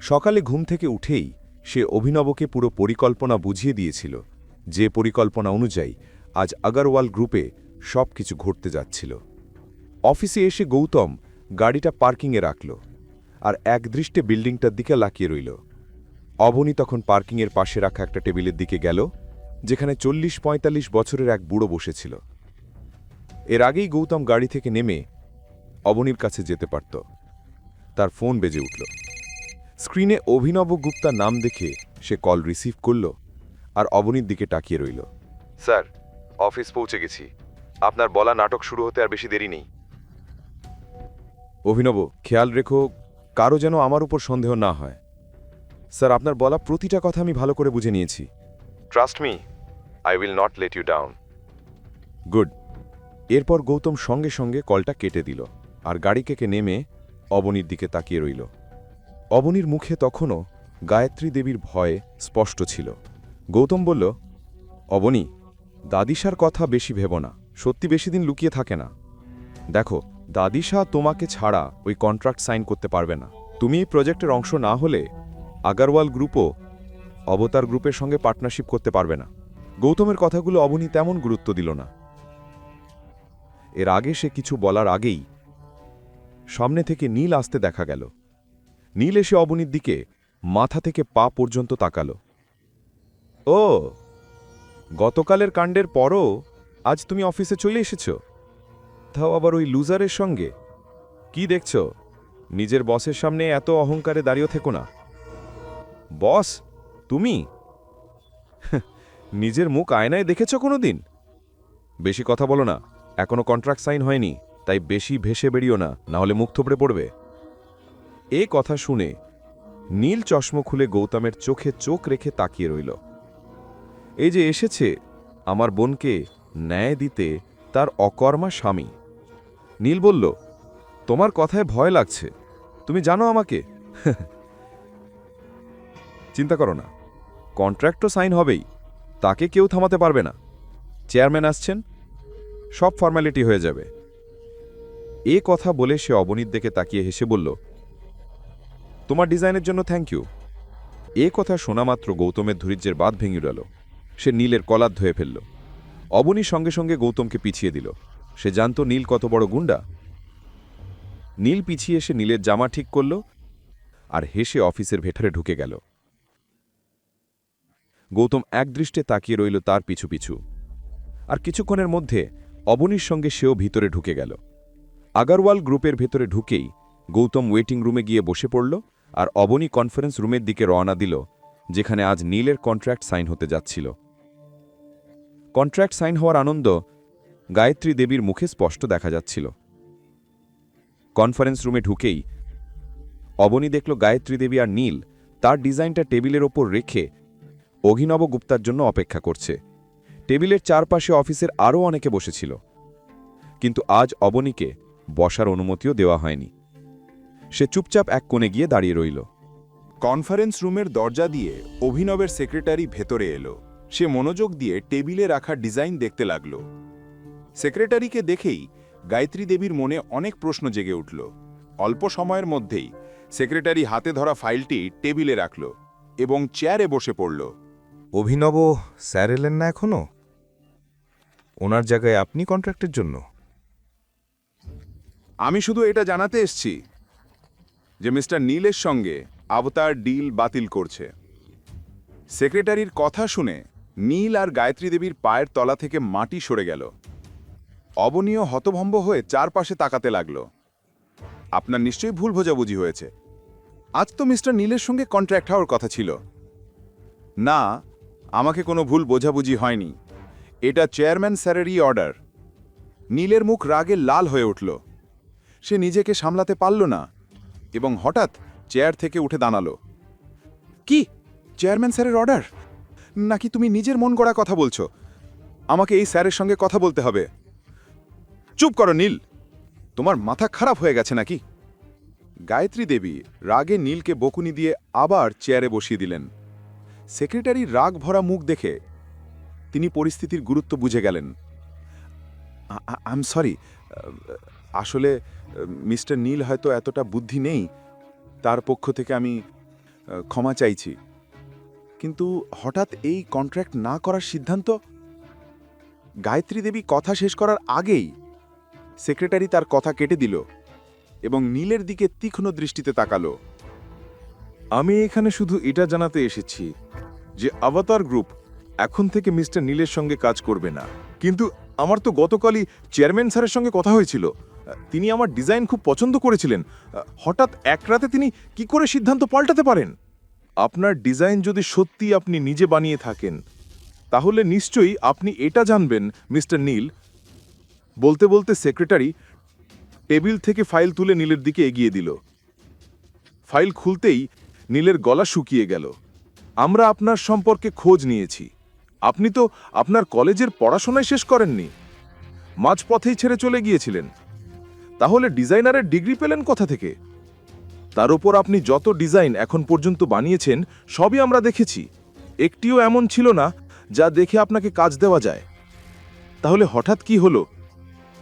সকালে ঘুম থেকে উঠেই সে অভিনবকে পুরো পরিকল্পনা বুঝিয়ে দিয়েছিল, যে পরিকল্পনা অনুযায়ী আজ আগরওয়াল গ্রুপে সবকিছু ঘটতে যাচ্ছিল। অফিসে এসে গৌতম গাড়িটা পার্কিংয়ে রাখল আর একদৃষ্টে বিল্ডিংটার দিকে লাকিয়ে রইল। অবনী তখন পার্কিংয়ের পাশে রাখা একটা টেবিলের দিকে গেল, যেখানে 40-45 বছরের এক বুড়ো বসেছিল। এর আগেই গৌতম গাড়ি থেকে নেমে অবনীর কাছে যেতে পারত। তার ফোন বেজে উঠল। স্ক্রিনে অভিনব গুপ্তার নাম দেখে সে কল রিসিভ করল আর অবনীর দিকে তাকিয়ে রইল। স্যার, অফিস পৌঁছে গেছি। আপনার বলা নাটক শুরু হতে আর বেশি দেরি নেই। অভিনব, খেয়াল রেখো কারো যেন আমার উপর সন্দেহ না হয়। স্যার, আপনার বলা প্রতিটা কথা আমি ভালো করে বুঝে নিয়েছি। Trust me, I will not let you down. Good. এরপর গৌতম সঙ্গে সঙ্গে কলটা কেটে দিল আর গাড়ি থেকে নেমে অবনীর দিকে তাকিয়ে রইল। অবনীর মুখে তখনও গায়ত্রী দেবীর ভয় স্পষ্ট ছিল। গৌতম বলল, অবনী, দাদিশার কথা বেশি ভেব না। সত্যি বেশি দিন লুকিয়ে থাকে না। দেখো, দাদিশা তোমাকে ছাড়া ওই কন্ট্রাক্ট সাইন করতে পারবে না। তুমি এই প্রজেক্টের অংশ না হলে আগরওয়াল গ্রুপও অবতার গ্রুপের সঙ্গে পার্টনারশিপ করতে পারবে না। গৌতমের কথাগুলো অবনী তেমন গুরুত্ব দিল না। এর আগে সে কিছু বলার আগেই সামনে থেকে নীল আসতে দেখা গেল। নীল এসে অবনীর দিকে মাথা থেকে পা পর্যন্ত তাকালো। ও, গতকালের কাণ্ডের পরও আজ তুমি অফিসে চলে এসেছ, তাও আবার ওই লুজারের সঙ্গে। কি দেখছ? নিজের বসের সামনে এত অহংকারে দাঁড়িয়ে থেকো না। বস তুমি? নিজের মুখ আয়নায় দেখেছ কোনোদিন? বেশি কথা বলো না। এখনো কন্ট্রাক্ট সাইন হয়নি, তাই বেশি ভেসে বেরিও না, নাহলে মুখ থোপড়ে পড়বে। এ কথা শুনে নীল চশমা খুলে গৌতমের চোখে চোখ রেখে তাকিয়ে রইল। এই যে এসেছে আমার বোনকে ন্যায় দিতে তার অকর্মা স্বামী। নীল বলল, তোমার কথায় ভয় লাগছে। তুমি জানো আমাকে। চিন্তা করো না, কন্ট্রাক্ট তো সাইন হবেই, তাকে কেউ থামাতে পারবে না। চেয়ারম্যান আসছেন, সব ফর্ম্যালিটি হয়ে যাবে। এ কথা বলে সে অবনীর দিকে তাকিয়ে হেসে বলল, তোমার ডিজাইনের জন্য থ্যাংক ইউ। এ কথা শোনা মাত্র গৌতমের ধৈর্যের বাঁধ ভেঙে গেল। সে নীলের কলার ধুয়ে ফেলল। অবনী সঙ্গে সঙ্গে গৌতমকে পিছিয়ে দিল। সে জানত নীল কত বড় গুন্ডা। নীল পিছিয়ে এসে নীলের জামা ঠিক করল আর হেসে অফিসের ভেতরে ঢুকে গেল। গৌতম একদৃষ্টে তাকিয়ে রইল তার পিছু পিছু। আর কিছুক্ষণের মধ্যে অবনীর সঙ্গে সেও ভিতরে ঢুকে গেল। আগরওয়াল গ্রুপের ভেতরে ঢুকেই গৌতম ওয়েটিং রুমে গিয়ে বসে পড়ল আর অবনী কনফারেন্স রুমের দিকে রওনা দিল, যেখানে আজ নীলের কন্ট্রাক্ট সাইন হতে যাচ্ছিল। কন্ট্রাক্ট সাইন হওয়ার আনন্দ গায়ত্রী দেবীর মুখে স্পষ্ট দেখা যাচ্ছিল। কনফারেন্স রুমে ঢুকেই অবনী দেখল গায়ত্রী দেবী আর নীল তার ডিজাইনটা টেবিলের ওপর রেখে অভিনব গুপ্তার জন্য অপেক্ষা করছে। টেবিলের চারপাশে অফিসের আরও অনেকে বসেছিল, কিন্তু আজ অবনীকে বসার অনুমতিও দেওয়া হয়নি। সে চুপচাপ এক কোণে গিয়ে দাঁড়িয়ে রইল। কনফারেন্স রুমের দরজা দিয়ে অভিনবের সেক্রেটারি ভেতরে এলো। সে মনোযোগ দিয়ে টেবিলে রাখা ডিজাইন দেখতে লাগল। সেক্রেটারিকে দেখেই গায়ত্রী দেবীর মনে অনেক প্রশ্ন জেগে উঠল। অল্প সময়ের মধ্যেই সেক্রেটারি হাতে ধরা ফাইলটি টেবিলে রাখল এবং চেয়ারে বসে পড়ল। অভিনব স্যার এলেন না এখনো? ওনার জায়গায় আপনি কন্ট্রাক্টের জন্য? আমি শুধু এটা জানাতে এসছি যে মিস্টার নীলের সঙ্গে অবতার ডিল বাতিল করছে। সেক্রেটারির কথা শুনে নীল আর গায়ত্রী দেবীর পায়ের তলা থেকে মাটি সরে গেল। অবনীয় হতভম্ব হয়ে চারপাশে তাকাতে লাগল। আপনার নিশ্চয়ই ভুল বোঝাবুঝি হয়েছে। আজ তো মিস্টার নীলের সঙ্গে কন্ট্রাক্ট হওয়ার কথা ছিল। না, আমাকে কোনো ভুল বোঝাবুঝি হয়নি। এটা চেয়ারম্যান স্যারেরই অর্ডার। নীলের মুখ রাগে লাল হয়ে উঠল। সে নিজেকে সামলাতে পারল না এবং হঠাৎ চেয়ার থেকে উঠে দাঁড়ালো। কি, চেয়ারম্যান স্যারের অর্ডার? নাকি তুমি নিজের মন গড়া কথা বলছো? আমাকে এই স্যারের সঙ্গে কথা বলতে হবে। চুপ করো নীল, তোমার মাথা খারাপ হয়ে গেছে নাকি? গায়ত্রী দেবী রাগে নীলকে বকুনি দিয়ে আবার চেয়ারে বসিয়ে দিলেন। সেক্রেটারির রাগ ভরা মুখ দেখে তিনি পরিস্থিতির গুরুত্ব বুঝে গেলেন। আই এম সরি, আসলে মিস্টার নীল হয়তো এতটা বুদ্ধি নেই, তার পক্ষ থেকে আমি ক্ষমা চাইছি। কিন্তু হঠাৎ এই কন্ট্রাক্ট না করার সিদ্ধান্ত? গায়ত্রী দেবী কথা শেষ করার আগেই সেক্রেটারি তার কথা কেটে দিল এবং নীলের দিকে তীক্ষ্ণ দৃষ্টিতে তাকালো। আমি এখানে শুধু এটা জানাতে এসেছি যে আভাতার গ্রুপ এখন থেকে মিস্টার নীলের সঙ্গে কাজ করবে না। কিন্তু আমার তো গতকালই চেয়ারম্যান স্যারের সঙ্গে কথা হয়েছিল, তিনি আমার ডিজাইন খুব পছন্দ করেছিলেন। হঠাৎ এক রাতে তিনি কি করে সিদ্ধান্ত পাল্টাতে পারেন? আপনার ডিজাইন যদি সত্যি আপনি নিজে বানিয়ে থাকেন তাহলে নিশ্চয়ই আপনি এটা জানবেন মিস্টার নীল। বলতে বলতে সেক্রেটারি টেবিল থেকে ফাইল তুলে নীলের দিকে এগিয়ে দিল। ফাইল খুলতেই নীলের গলা শুকিয়ে গেল। আমরা আপনার সম্পর্কে খোঁজ নিয়েছি। আপনি তো আপনার কলেজের পড়াশোনায় শেষ করেননি, মাঝপথেই ছেড়ে চলে গিয়েছিলেন। তাহলে ডিজাইনারের ডিগ্রি পেলেন কোথা থেকে? তার উপর আপনি যত ডিজাইন এখন পর্যন্ত বানিয়েছেন সবই আমরা দেখেছি, একটিও এমন ছিল না যা দেখে আপনাকে কাজ দেওয়া যায়। তাহলে হঠাৎ কি হলো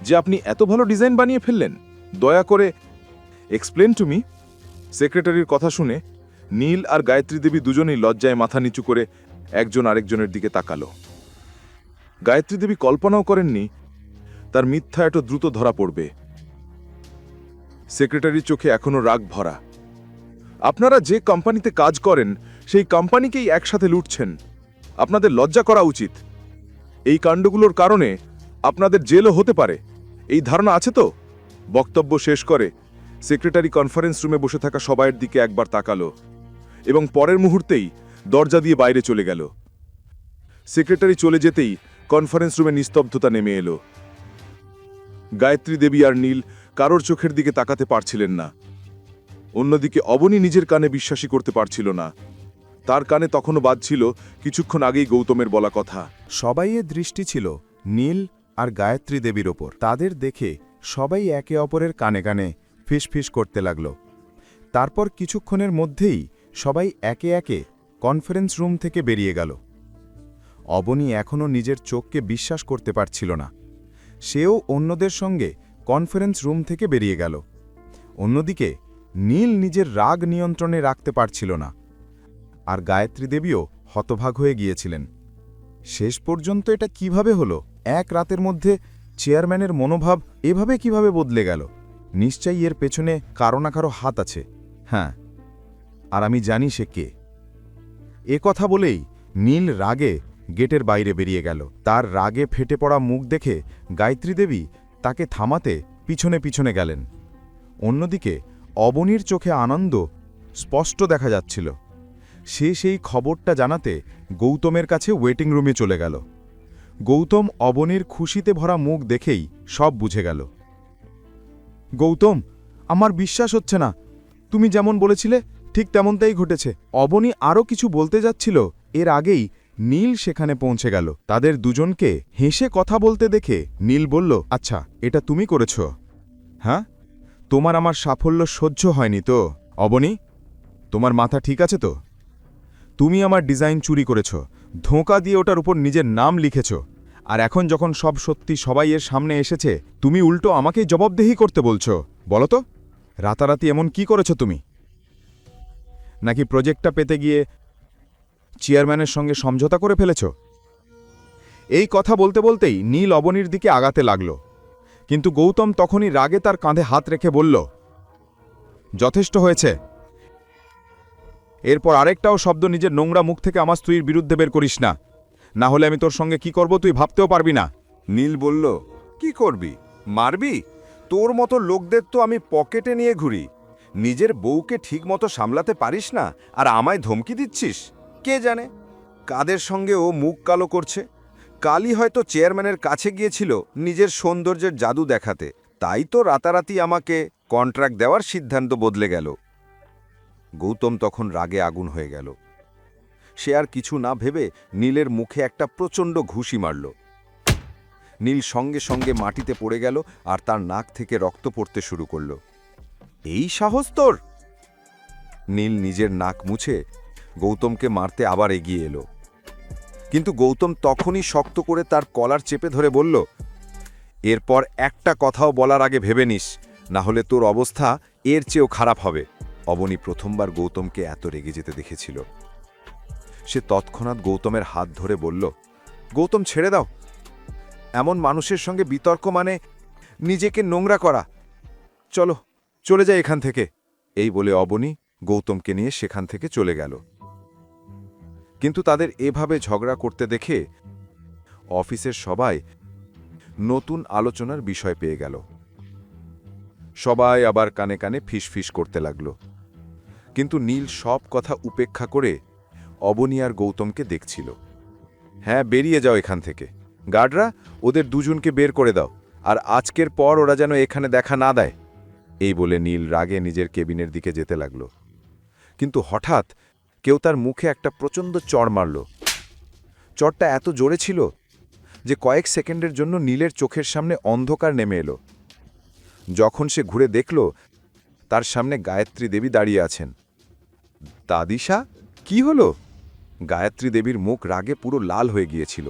যে আপনি এত ভালো ডিজাইন বানিয়ে ফেললেন? দয়া করে এক্সপ্লেন টু মি। সেক্রেটারির কথা শুনে নীল আর গায়ত্রী দেবী দুজনেই লজ্জায় মাথা নিচু করে একজন আরেকজনের দিকে তাকালো। গায়ত্রী দেবী কল্পনাও করেননি তার মিথ্যা এত দ্রুত ধরা পড়বে। সেক্রেটারির চোখে এখনো রাগ ভরা। আপনারা যে কোম্পানিতে কাজ করেন সেই কোম্পানিকেই একসাথে লুটছেন। আপনাদের লজ্জা করা উচিত। এই কাণ্ডগুলোর কারণে আপনাদের জেলও হতে পারে, এই ধারণা আছে তো? বক্তব্য শেষ করে সেক্রেটারি কনফারেন্স রুমে বসে থাকা সবাইয়ের দিকে একবার তাকালো এবং পরের মুহূর্তেই দরজা দিয়ে বাইরে চলে গেল। সেক্রেটারি চলে যেতেই কনফারেন্স রুমে নিস্তব্ধতা নেমে এলো। গায়ত্রী দেবী আর নীল কারোর চোখের দিকে তাকাতে পারছিলেন না। অন্যদিকে অবনী নিজের কানে বিশ্বাসই করতে পারছিল না। তার কানে তখনও বাজছিল কিছুক্ষণ আগেই গৌতমের বলা কথা। সবাইয়ের দৃষ্টি ছিল নীল আর গায়ত্রী দেবীর ওপর। তাদের দেখে সবাই একে অপরের কানে কানে ফিসফিস করতে লাগল। তারপর কিছুক্ষণের মধ্যেই সবাই একে একে কনফারেন্স রুম থেকে বেরিয়ে গেল। অবনী এখনও নিজের চোখকে বিশ্বাস করতে পারছিল না। সেও অন্যদের সঙ্গে কনফারেন্স রুম থেকে বেরিয়ে গেল। অন্যদিকে নীল নিজের রাগ নিয়ন্ত্রণে রাখতে পারছিল না, আর গায়ত্রী দেবীও হতভাগ হয়ে গিয়েছিলেন। শেষ পর্যন্ত এটা কিভাবে হলো? এক রাতের মধ্যে চেয়ারম্যানের মনোভাব এভাবে কিভাবে বদলে গেল? নিশ্চয়ই এর পেছনে কারো না কারো হাত আছে। হ্যাঁ, আর আমি জানি সে কে। এ কথা বলেই নীল রাগে গেটের বাইরে বেরিয়ে গেল। তার রাগে ফেটে পড়া মুখ দেখে গায়ত্রী দেবী তাকে থামাতে পিছনে পিছনে গেলেন। অন্যদিকে অবনীর চোখে আনন্দ স্পষ্ট দেখা যাচ্ছিল। সে সেই খবরটা জানাতে গৌতমের কাছে ওয়েটিং রুমে চলে গেল। গৌতম অবনীর খুশিতে ভরা মুখ দেখেই সব বুঝে গেল। গৌতম, আমার বিশ্বাস হচ্ছে না, তুমি যেমন বলেছিলে ঠিক তেমনটাই ঘটেছে। অবনী আরও কিছু বলতে যাচ্ছিল, এর আগেই নীল সেখানে পৌঁছে গেল। তাদের দুজনকে হেসে কথা বলতে দেখে নীল বলল, আচ্ছা, এটা তুমি করেছ? হ্যাঁ, তোমার আমার সাফল্য সহ্য হয়নি তো? অবনী, তোমার মাথা ঠিক আছে তো? তুমি আমার ডিজাইন চুরি করেছ, ধোঁকা দিয়ে ওটার উপর নিজের নাম লিখেছ, আর এখন যখন সব সত্যি সবাই এর সামনে এসেছে তুমি উল্টো আমাকেই জবাবদেহি করতে বলছো। বলো তো, রাতারাতি এমন কি করেছ তুমি? নাকি প্রজেক্টটা পেতে গিয়ে চেয়ারম্যানের সঙ্গে সমঝোতা করে ফেলেছ? এই কথা বলতে বলতেই নীল অবনীর দিকে আগাতে লাগল, কিন্তু গৌতম তখনই রাগে তার কাঁধে হাত রেখে বলল, যথেষ্ট হয়েছে। এরপর আরেকটাও শব্দ নিজের নোংরা মুখ থেকে আমার স্ত্রীর বিরুদ্ধে বের করিস না, না হলে আমি তোর সঙ্গে কি করব তুই ভাবতেও পারবি না। নীল বলল, কি করবি? মারবি? তোর মতো লোকদের তো আমি পকেটে নিয়ে ঘুরি। নিজের বউকে ঠিকমতো সামলাতে পারিস না আর আমায় ধমকি দিচ্ছিস? কে জানে কাদের সঙ্গে ও মুখ কালো করছে। কালই হয়তো চেয়ারম্যানের কাছে গিয়েছিল নিজের সৌন্দর্যের জাদু দেখাতে, তাই তো রাতারাতি আমাকে কন্ট্রাক্ট দেওয়ার সিদ্ধান্ত বদলে গেল। গৌতম তখন রাগে আগুন হয়ে গেল। সে আর কিছু না ভেবে নীলের মুখে একটা প্রচণ্ড ঘুষি মারল। নীল সঙ্গে সঙ্গে মাটিতে পড়ে গেল আর তার নাক থেকে রক্ত পড়তে শুরু করল। এই সাহস তোর! নীল নিজের নাক মুছে গৌতমকে মারতে আবার এগিয়ে এলো, কিন্তু গৌতম তখনই শক্ত করে তার কলার চেপে ধরে বলল, এরপর একটা কথাও বলার আগে ভেবে নিস, না হলে তোর অবস্থা এর চেয়েও খারাপ হবে। অবনী প্রথমবার গৌতমকে এত রেগে যেতে দেখেছিল। সে তৎক্ষণাৎ গৌতমের হাত ধরে বলল, গৌতম ছেড়ে দাও, এমন মানুষের সঙ্গে বিতর্ক মানে নিজেকে নোংরা করা। চলো চলে যাই এখান থেকে। এই বলে অবনী গৌতমকে নিয়ে সেখান থেকে চলে গেল। কিন্তু তাদের এভাবে ঝগড়া করতে দেখে অফিসের সবাই নতুন আলোচনার বিষয় পেয়ে গেল। সবাই আবার কানে কানে ফিসফিস করতে লাগল। কিন্তু নীল সব কথা উপেক্ষা করে অবনী আর গৌতমকে দেখছিল। হ্যাঁ, বেরিয়ে যাও এখান থেকে। গার্ডরা, ওদের দুজনকে বের করে দাও, আর আজকের পর ওরা যেন এখানে দেখা না দেয়। এই বলে নীল রাগে নিজের কেবিনের দিকে যেতে লাগল। কিন্তু হঠাৎ কেউ তার মুখে একটা প্রচণ্ড চড় মারল। চড়টা এত জোরে ছিল যে কয়েক সেকেন্ডের জন্য নীলের চোখের সামনে অন্ধকার নেমে এলো। যখন সে ঘুরে দেখল, তার সামনে গায়ত্রী দেবী দাঁড়িয়ে আছেন। দাদিশা, কি হলো? গায়ত্রী দেবীর মুখ রাগে পুরো লাল হয়ে গিয়েছিল।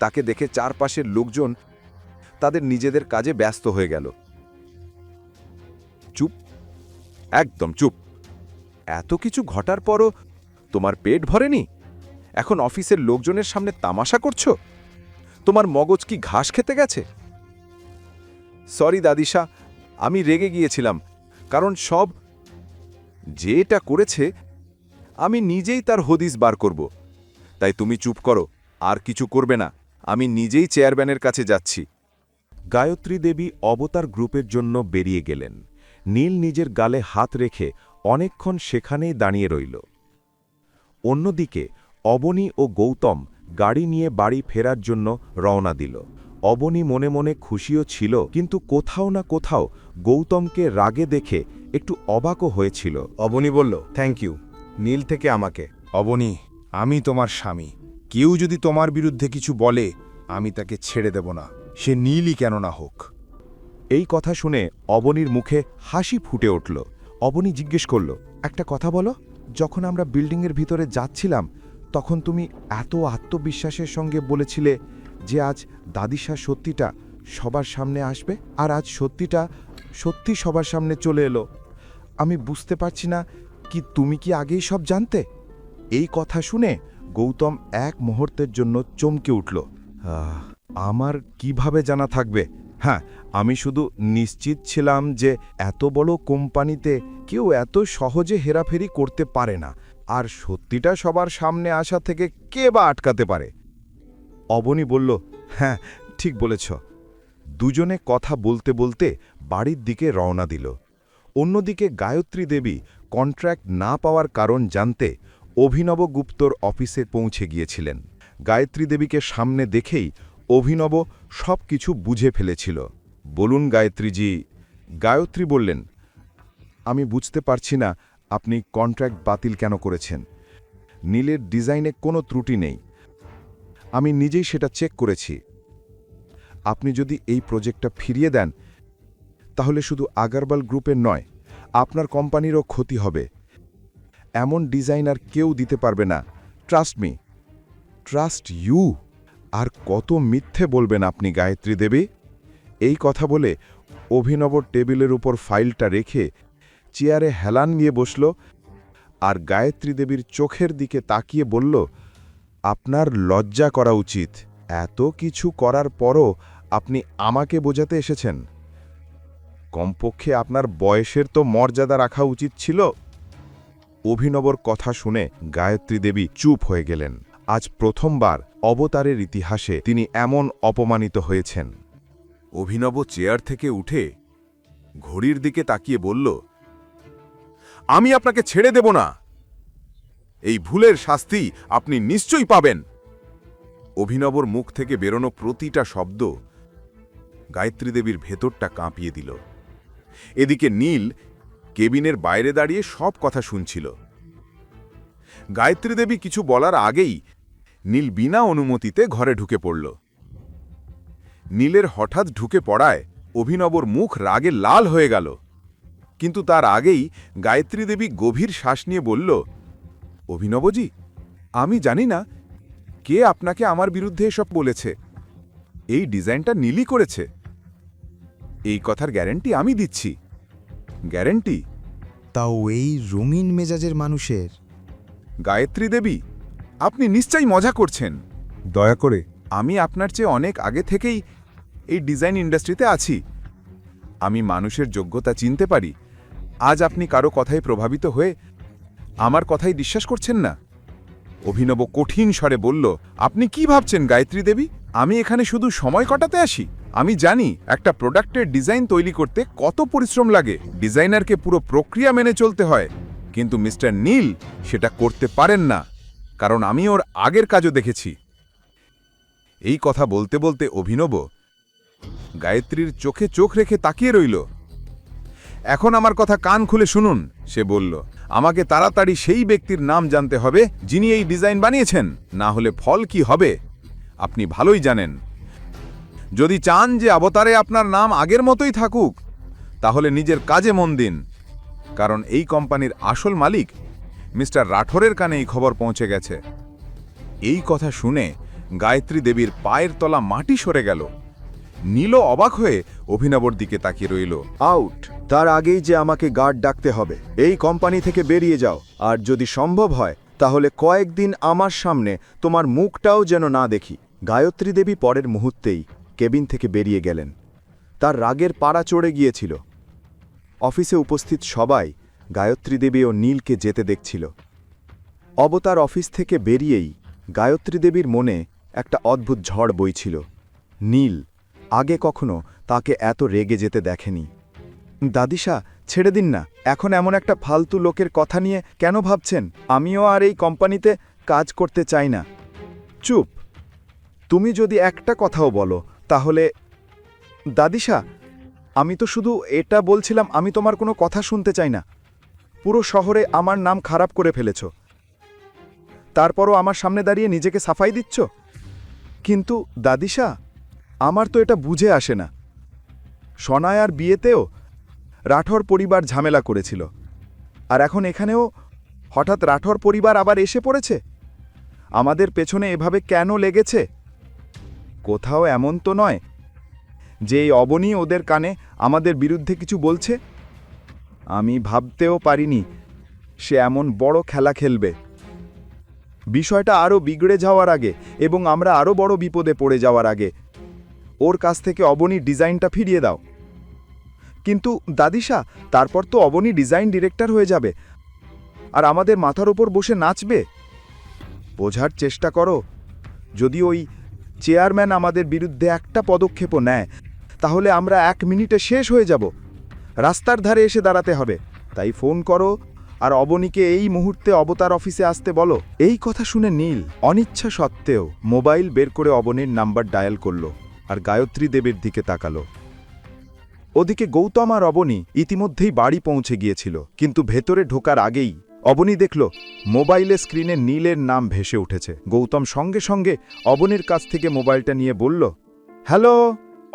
তাকে দেখে চারপাশের লোকজন তাদের নিজেদের কাজে ব্যস্ত হয়ে গেল। চুপ, একদম চুপ। এত কিছু ঘটার পরও তোমার পেট ভরেনি? এখন অফিসের লোকজনের সামনে তামাশা করছো? তোমার মগজ কি ঘাস খেতে গেছে? সরি দাদিশা, আমি রেগে গিয়েছিলাম, কারণ সব যেটা করেছে আমি নিজেই তার হদিস বার করব। তাই তুমি চুপ করো, আর কিছু করবে না। আমি নিজেই চেয়ারম্যানের কাছে যাচ্ছি। গায়ত্রী দেবী অবতার গ্রুপের জন্য বেরিয়ে গেলেন। নীল নিজের গালে হাত রেখে অনেকক্ষণ সেখানেই দাঁড়িয়ে রইল। অন্যদিকে অবনী ও গৌতম গাড়ি নিয়ে বাড়ি ফেরার জন্য রওনা দিল। অবনী মনে মনে খুশিও ছিল, কিন্তু কোথাও না কোথাও গৌতমকে রাগে দেখে একটু অবাকও হয়েছিল। অবনী বলল, থ্যাংক ইউ নীল থেকে আমাকে। অবনী, আমি তোমার স্বামী। কেউ যদি তোমার বিরুদ্ধে কিছু বলে, আমি তাকে ছেড়ে দেব না, সে নীলই কেন না হোক। এই কথা শুনে অবনীর মুখে হাসি ফুটে উঠল। অবনী জিজ্ঞেস করল, একটা কথা বলো, যখন আমরা বিল্ডিংয়ের ভিতরে যাচ্ছিলাম তখন তুমি এত আত্মবিশ্বাসের সঙ্গে বলেছিলে যে আজ দাদিশা সত্যিটা সবার সামনে আসবে, আর আজ সত্যিটা সত্যি সবার সামনে চলে এলো। আমি বুঝতে পারছি না, কি তুমি কি আগেই সব জানতে? এই কথা শুনে গৌতম এক মুহূর্তের জন্য চমকে উঠল। আমার কিভাবে জানা থাকবে? হ্যাঁ, আমি শুধু নিশ্চিত ছিলাম যে এত বড় কোম্পানিতে কেউ এত সহজে হেরাফেরি করতে পারে না, আর সত্যিটা সবার সামনে আসা থেকে কে বা আটকাতে পারে। অবনী বলল, হ্যাঁ ঠিক বলেছ। দুজনে কথা বলতে বলতে বাড়ির দিকে রওনা দিল। অন্যদিকে গায়ত্রী দেবী কন্ট্রাক্ট না পাওয়ার কারণ জানতে অভিনব গুপ্তর অফিসে পৌঁছে গিয়েছিলেন। গায়ত্রী দেবীকে সামনে দেখেই অভিনব সব কিছু বুঝে ফেলেছিল। বলুন গায়ত্রীজি। গায়ত্রী বললেন, আমি বুঝতে পারছি না আপনি কন্ট্রাক্ট বাতিল কেন করেছেন। নীলের ডিজাইনে কোনো ত্রুটি নেই, আমি নিজেই সেটা চেক করেছি। আপনি যদি এই প্রজেক্টটা ফিরিয়ে দেন তাহলে শুধু আগারওয়াল গ্রুপের নয়, আপনার কোম্পানিরও ক্ষতি হবে। এমন ডিজাইন আর কেউ দিতে পারবে না। Trust me. Trust you. আর কত মিথ্যে বলবেন আপনি গায়ত্রী দেবী? এই কথা বলে অভিনব টেবিলের উপর ফাইলটা রেখে চেয়ারে হেলান নিয়ে বসল আর গায়ত্রী দেবীর চোখের দিকে তাকিয়ে বলল, আপনার লজ্জা করা উচিত। এত কিছু করার পরও আপনি আমাকে বোঝাতে এসেছেন। কমপক্ষে আপনার বয়সের তো মর্যাদা রাখা উচিত ছিল। অভিনবর কথা শুনে গায়ত্রী দেবী চুপ হয়ে গেলেন। আজ প্রথমবার অবতারের ইতিহাসে তিনি এমন অপমানিত হয়েছেন। অভিনব চেয়ার থেকে উঠে ঘড়ির দিকে তাকিয়ে বলল, আমি আপনাকে ছেড়ে দেব না। এই ভুলের শাস্তি আপনি নিশ্চয়ই পাবেন। অভিনবর মুখ থেকে বেরোনো প্রতিটা শব্দ গায়ত্রী দেবীর ভেতরটা কাঁপিয়ে দিল। এদিকে নীল কেবিনের বাইরে দাঁড়িয়ে সব কথা শুনছিল। গায়ত্রী দেবী কিছু বলার আগেই নীল বিনা অনুমতিতে ঘরে ঢুকে পড়ল। নীলের হঠাৎ ঢুকে পড়ায় অভিনবর মুখ রাগে লাল হয়ে গেল, কিন্তু তার আগেই গায়ত্রী দেবী গভীর শ্বাস নিয়ে বলল, অভিনবজি, আমি জানি না কে আপনাকে আমার বিরুদ্ধে এসব বলেছে। এই ডিজাইনটা নীলই করেছে, এই কথার গ্যারান্টি আমি দিচ্ছি। গ্যারান্টি? তাও এই রঙিন মেজাজের মানুষের? গায়ত্রী দেবী, আপনি নিশ্চয়ই মজা করছেন। দয়া করে, আমি আপনার চেয়ে অনেক আগে থেকেই এই ডিজাইন ইন্ডাস্ট্রিতে আছি। আমি মানুষের যোগ্যতা চিনতে পারি। আজ আপনি কারো কথায় প্রভাবিত হয়ে আমার কথাই বিশ্বাস করছেন না? অভিনব কঠিন স্বরে বলল, আপনি কি ভাবছেন গায়ত্রী দেবী, আমি এখানে শুধু সময় কাটাতে আসি? আমি জানি একটা প্রোডাক্টের ডিজাইন তৈরি করতে কত পরিশ্রম লাগে। ডিজাইনারকে পুরো প্রক্রিয়া মেনে চলতে হয়, কিন্তু মিস্টার নীল সেটা করতে পারেন না, কারণ আমি ওর আগের কাজও দেখেছি। এই কথা বলতে বলতে অভিনব গায়ত্রীর চোখে চোখ রেখে তাকিয়ে রইল। এখন আমার কথা কান খুলে শুনুন, সে বলল, আমাকে তাড়াতাড়ি সেই ব্যক্তির নাম জানতে হবে যিনি এই ডিজাইন বানিয়েছেন, না হলে ফল কি হবে আপনি ভালোই জানেন। যদি চান যে অবতারে আপনার নাম আগের মতোই থাকুক, তাহলে নিজের কাজে মন দিন, কারণ এই কোম্পানির আসল মালিক মিস্টার রাঠোরের কানে এই খবর পৌঁছে গেছে। এই কথা শুনে গায়ত্রী দেবীর পায়ের তলা মাটি সরে গেল। নীল অবাক হয়ে অভিনবর দিকে তাকিয়ে রইল। আউট! তার আগেই যে আমাকে গার্ড ডাকতে হবে। এই কোম্পানি থেকে বেরিয়ে যাও, আর যদি সম্ভব হয় তাহলে কয়েকদিন আমার সামনে তোমার মুখটাও যেন না দেখি। গায়ত্রী দেবী পরের মুহূর্তেই কেবিন থেকে বেরিয়ে গেলেন। তার রাগের পাড়া চড়ে গিয়েছিল। অফিসে উপস্থিত সবাই গায়ত্রী দেবী ও নীলকে যেতে দেখছিল। অবতার অফিস থেকে বেরিয়েই গায়ত্রী দেবীর মনে একটা অদ্ভুত ঝড় বইছিল। নীল আগে কখনো তাকে এত রেগে যেতে দেখেনি। দাদিশা, ছেড়ে দিন না, এখন এমন একটা ফালতু লোকের কথা নিয়ে কেন ভাবছেন? আমিও আর এই কোম্পানিতে কাজ করতে চাই না। চুপ! তুমি যদি একটা কথাও বলো তাহলে... দাদিশা, আমি তো শুধু এটা বলছিলাম, আমি তোমার কোনো কথা শুনতে চাই না। পুরো শহরে আমার নাম খারাপ করে ফেলেছ, তারপরও আমার সামনে দাঁড়িয়ে নিজেকে সাফাই দিচ্ছ। কিন্তু দাদিশা, আমার তো এটা বুঝে আসে না। সনায়ার বিয়েতেও রাঠোর পরিবার ঝামেলা করেছিল, আর এখন এখানেও হঠাৎ রাঠোর পরিবার আবার এসে পড়েছে। আমাদের পেছনে এভাবে কেন লেগেছে? কোথাও এমন তো নয় যে এই অবনী ওদের কানে আমাদের বিরুদ্ধে কিছু বলছে? আমি ভাবতেও পারিনি সে এমন বড় খেলা খেলবে। বিষয়টা আরও বিগড়ে যাওয়ার আগে এবং আমরা আরও বড় বিপদে পড়ে যাওয়ার আগে ওর কাছ থেকে অবনী ডিজাইনটা ফিরিয়ে দাও। কিন্তু দাদিশা, তারপর তো অবনী ডিজাইন ডিরেক্টর হয়ে যাবে আর আমাদের মাথার ওপর বসে নাচবে। বোঝার চেষ্টা করো, যদি ওই চেয়ারম্যান আমাদের বিরুদ্ধে একটা পদক্ষেপও নেয় তাহলে আমরা 1 মিনিটে শেষ হয়ে যাব। রাস্তার ধারে এসে দাঁড়াতে হবে। তাই ফোন করো আর অবনীকে এই মুহূর্তে অবতার অফিসে আসতে বলো। এই কথা শুনে নীল অনিচ্ছা সত্ত্বেও মোবাইল বের করে অবনীর নাম্বার ডায়াল করল আর গায়ত্রী দেবীর দিকে তাকালো। ওদিকে গৌতম আর অবনী ইতিমধ্যেই বাড়ি পৌঁছে গিয়েছিল, কিন্তু ভেতরে ঢোকার আগেই অবনী দেখল মোবাইলে স্ক্রিনে নীলের নাম ভেসে উঠেছে। গৌতম সঙ্গে সঙ্গে অবনীর কাছ থেকে মোবাইলটা নিয়ে বলল, হ্যালো,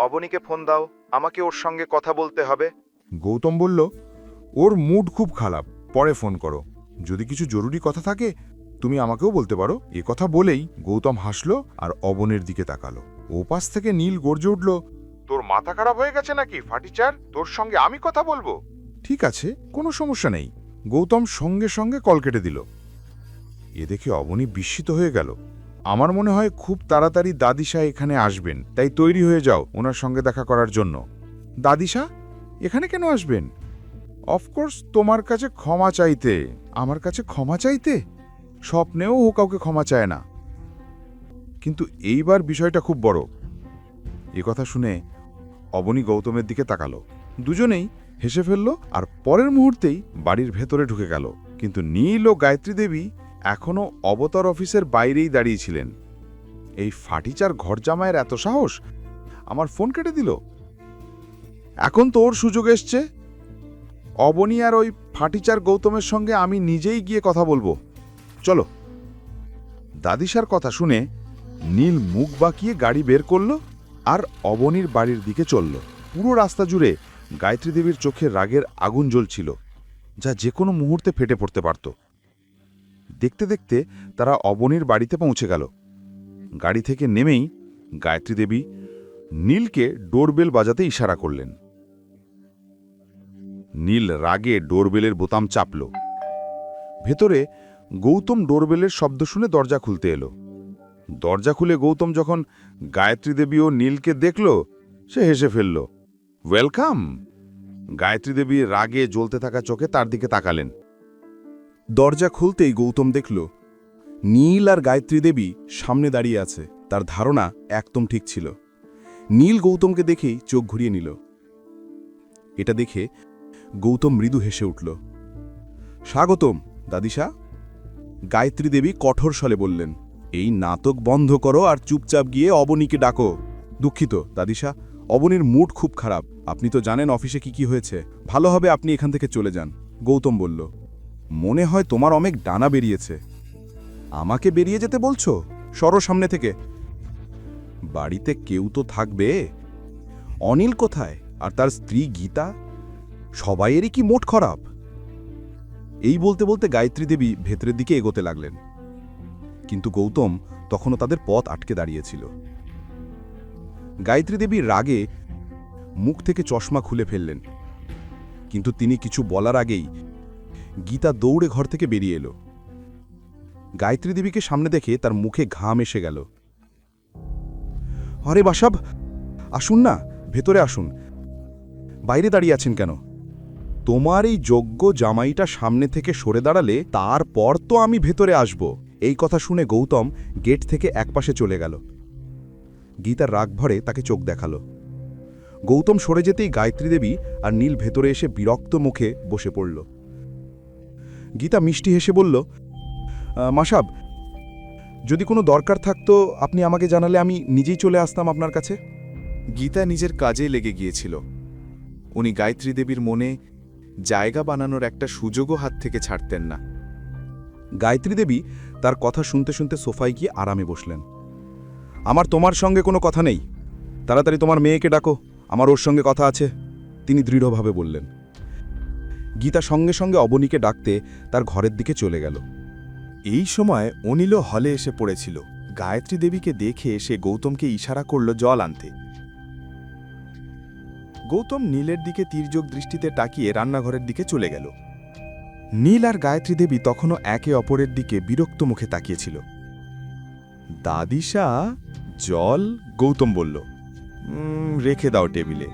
অবনীকে ফোন দাও, আমাকে ওর সঙ্গে কথা বলতে হবে। গৌতম বলল, ওর মুড খুব খারাপ, পরে ফোন করো। যদি কিছু জরুরি কথা থাকে তুমি আমাকেও বলতে পারো। এ কথা বলেই গৌতম হাসল আর অবনের দিকে তাকালো। ওপাশ থেকে নীল গর্জে উঠল, তোর মাথা খারাপ হয়ে গেছে নাকি ফাটিচার? তোর সঙ্গে আমি কথা বলবো? ঠিক আছে, কোনো সমস্যা নেই। গৌতম সঙ্গে সঙ্গে কল কেটে দিল। এ দেখে অবনী বিস্মিত হয়ে গেল। আমার মনে হয় খুব তাড়াতাড়ি দাদিশা এখানে আসবেন, তাই তৈরি হয়ে যাও ওনার সঙ্গে দেখা করার জন্য। দাদিশা এখানে কেন আসবেন? অফকোর্স তোমার কাছে ক্ষমা চাইতে। আমার কাছে ক্ষমা চাইতে? স্বপ্নেও ও কাউকে ক্ষমা চায় না, কিন্তু এইবার বিষয়টা খুব বড়। এ কথা শুনে অবনী গৌতমের দিকে তাকালো। দুজনেই হেসে ফেলল আর পরের মুহূর্তেই বাড়ির ভেতরে ঢুকে গেল। কিন্তু নীল ও গায়ত্রী দেবী এখনও অবতার অফিসের বাইরেই দাঁড়িয়েছিলেন। এই ফাটিচার ঘর জামাইয়ের এত সাহস, আমার ফোন কেটে দিল। এখন তোর সুযোগ এসছে। অবনী আর ওই ফাটিচার গৌতমের সঙ্গে আমি নিজেই গিয়ে কথা বলবো, চলো। দাদিসার কথা শুনে নীল মুখ বাঁকিয়ে গাড়ি বের করল আর অবনীর বাড়ির দিকে চলল। পুরো রাস্তা জুড়ে গায়ত্রী দেবীর চোখে রাগের আগুন জ্বলছিল, যা যে কোনো মুহূর্তে ফেটে পড়তে পারত। দেখতে দেখতে তারা অবনীর বাড়িতে পৌঁছে গেল। গাড়ি থেকে নেমেই গায়ত্রী দেবী নীলকে ডোরবেল বাজাতে ইশারা করলেন। নীল রাগে ডোরবেলের বোতাম চাপল। ভেতরে গৌতম ডোরবেলের শব্দ শুনে দরজা খুলতে এলো। দরজা খুলে গৌতম যখন গায়ত্রী দেবী ও নীলকে দেখল, সে হেসে ফেলল। ওয়েলকাম। গায়ত্রী দেবী রাগে জ্বলতে থাকা চোখে তার দিকে তাকালেন। দরজা খুলতেই গৌতম দেখল নীল আর গায়ত্রী দেবী সামনে দাঁড়িয়ে আছে। তার ধারণা একদম ঠিক ছিল। নীল গৌতমকে দেখেই চোখ ঘুরিয়ে নিল। এটা দেখে গৌতম মৃদু হেসে উঠল। স্বাগতম দাদিসা। গায়ত্রী দেবী কঠোর স্বরে বললেন, এই নাটক বন্ধ করো আর চুপচাপ গিয়ে অবনীকে ডাকো। দুঃখিত দাদিসা, অবনীর মুড খুব খারাপ। আপনি তো জানেন অফিসে কি হয়েছে। ভালো হবে আপনি এখান থেকে চলে যান। গৌতম বলল, মনে হয় তোমার অনেক ডানা বেরিয়েছে। আমাকে বেরিয়ে যেতে বলছো? সরো সামনে থেকে। বাড়িতে কেউ তো থাকবে। অনিল কোথায়? আর তার স্ত্রী গীতা? সবাইয়েরই কি মোট খারাপ? এই বলতে বলতে গায়ত্রী দেবী ভেতরের দিকে এগোতে লাগলেন, কিন্তু গৌতম তখনও তাদের পথ আটকে দাঁড়িয়েছিল। গায়ত্রী দেবী রাগে মুখ থেকে চশমা খুলে ফেললেন, কিন্তু তিনি কিছু বলার আগেই গীতা দৌড়ে ঘর থেকে বেরিয়ে এলো। গায়ত্রী দেবীকে সামনে দেখে তার মুখে ঘাম এসে গেল। আরে বাসাব, আসুন না, ভেতরে আসুন। বাইরে দাঁড়িয়ে আছেন কেন? তোমার এই যোগ্য জামাইটা সামনে থেকে সরে দাঁড়ালে তারপর তো আমি ভেতরে আসব। এই কথা শুনে গৌতম গেট থেকে একপাশে চলে গেল। গীতার রাগ ভরে তাকে চোখ দেখালো। গৌতম সরে যেতেই গায়ত্রী দেবী আর নীল ভেতরে এসে বিরক্ত মুখে বসে পড়ল। গীতা মিষ্টি হেসে বলল, মাসাব, যদি কোনো দরকার থাকতো আপনি আমাকে জানালে আমি নিজেই চলে আসতাম আপনার কাছে। গীতা নিজের কাজে লেগে গিয়েছিল। উনি গায়ত্রী দেবীর মনে জায়গা বানানোর একটা সুযোগও হাত থেকে ছাড়তেন না। গায়ত্রী দেবী তার কথা শুনতে শুনতে সোফায় গিয়ে আরামে বসলেন। আমার তোমার সঙ্গে কোনো কথা নেই, তাড়াতাড়ি তোমার মেয়েকে ডাকো, আমার ওর সঙ্গে কথা আছে, তিনি দৃঢ়ভাবে বললেন। গীতা সঙ্গে সঙ্গে অবনীকে ডাকতে তার ঘরের দিকে চলে গেল। এই সময় অনিলও হলে এসে পড়েছিল। গায়ত্রী দেবীকে দেখে সে গৌতমকে ইশারা করল জল আনতে। গৌতম নীলের দিকে তির্যক দৃষ্টিতে তাকিয়ে রান্নাঘরের দিকে চলে গেল। নীল আর গায়ত্রী দেবী তখনও একে অপরের দিকে বিরক্ত মুখে তাকিয়েছিল। দাদিসা, জল? গৌতম বলল, রেখে দাও টেবিলে।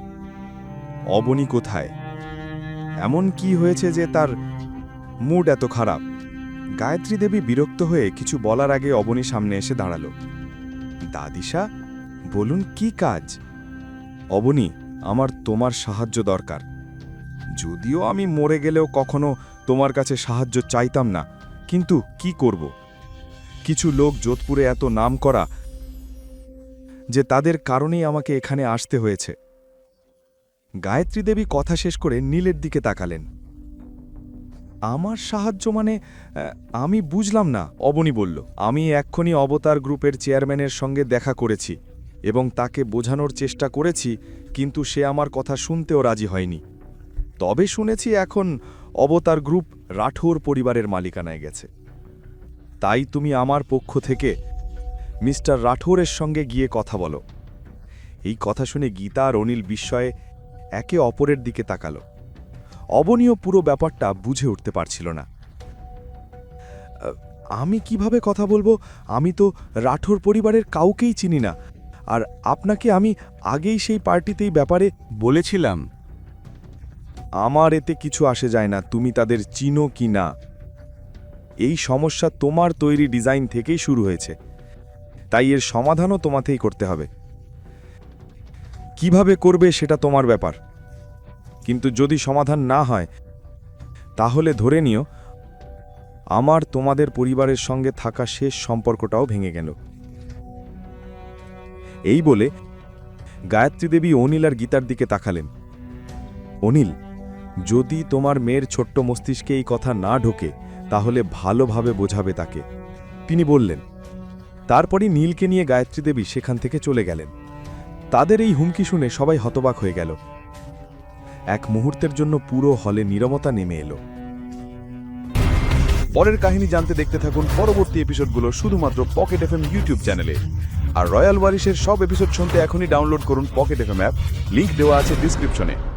অবনী কোথায়? এমন কি হয়েছে যে তার মুড এত খারাপ? গায়ত্রী দেবী বিরক্ত হয়ে কিছু বলার আগে অবনী সামনে এসে দাঁড়াল। দাদিসা, বলুন কি কাজ? অবনী, আমার তোমার সাহায্য দরকার। যদিও আমি মরে গেলেও কখনো তোমার কাছে সাহায্য চাইতাম না, কিন্তু কি করব? কিছু লোক যোধপুরে এত নাম করা যে তাদের কারণেই আমাকে এখানে আসতে হয়েছে। গায়ত্রী দেবী কথা শেষ করে নীলের দিকে তাকালেন। আমার সাহায্য মানে? আমি বুঝলাম না। অবনী বলল, আমি এক্ষুনি অবতার গ্রুপের চেয়ারম্যানের সঙ্গে দেখা করেছি এবং তাকে বোঝানোর চেষ্টা করেছি, কিন্তু সে আমার কথা শুনতেও রাজি হয়নি। তবে শুনেছি এখন অবতার গ্রুপ রাঠোর পরিবারের মালিকানায় গেছে। তাই তুমি আমার পক্ষ থেকে মিস্টার রাঠোরের সঙ্গে গিয়ে কথা বলো। এই কথা শুনে গীতা আর অনিল বিস্ময়ে একে অপরের দিকে তাকালো। অবনীয় পুরো ব্যাপারটা বুঝে উঠতে পারছিল না। আমি কিভাবে কথা বলবো? আমি তো রাঠোর পরিবারের কাউকেই চিনি না, আর আপনাকে আমি আগেই সেই পার্টিতেই ব্যাপারে বলেছিলাম। আমার এতে কিছু আসে যায় না তুমি তাদের চিনো কি না। এই সমস্যা তোমার তৈরি ডিজাইন থেকেই শুরু হয়েছে, তাই এর সমাধানও তোমাতেই করতে হবে। কিভাবে করবে সেটা তোমার ব্যাপার, কিন্তু যদি সমাধান না হয় তাহলে ধরে নিও আমার তোমাদের পরিবারের সঙ্গে থাকা শেষ সম্পর্কটাও ভেঙে গেল। এই বলে গায়ত্রী দেবী অনিল আর গীতার দিকে তাকালেন। অনিল, যদি তোমার মেয়ের ছোট্ট মস্তিষ্কে এই কথা না ঢোকে তাহলে ভালোভাবে বোঝাবে তাকে, তিনি বললেন। তারপরই নীলকে নিয়ে গায়ত্রী দেবী সেখান থেকে চলে গেলেন। তাদের এই হুমকি শুনে সবাই হতবাক হয়ে গেল। এক মুহূর্তের জন্য পুরো হলে নীরবতা নেমে এলো। পরের কাহিনী জানতে দেখতে থাকুন পরবর্তী এপিসোডগুলো শুধুমাত্র পকেট এফএম ইউটিউব চ্যানেলে। আর রয়্যাল ওয়ারিসের সব এপিসোড শুনতে এখনই ডাউনলোড করুন পকেট এফএম অ্যাপ, লিংক দেওয়া আছে ডিসক্রিপশনে।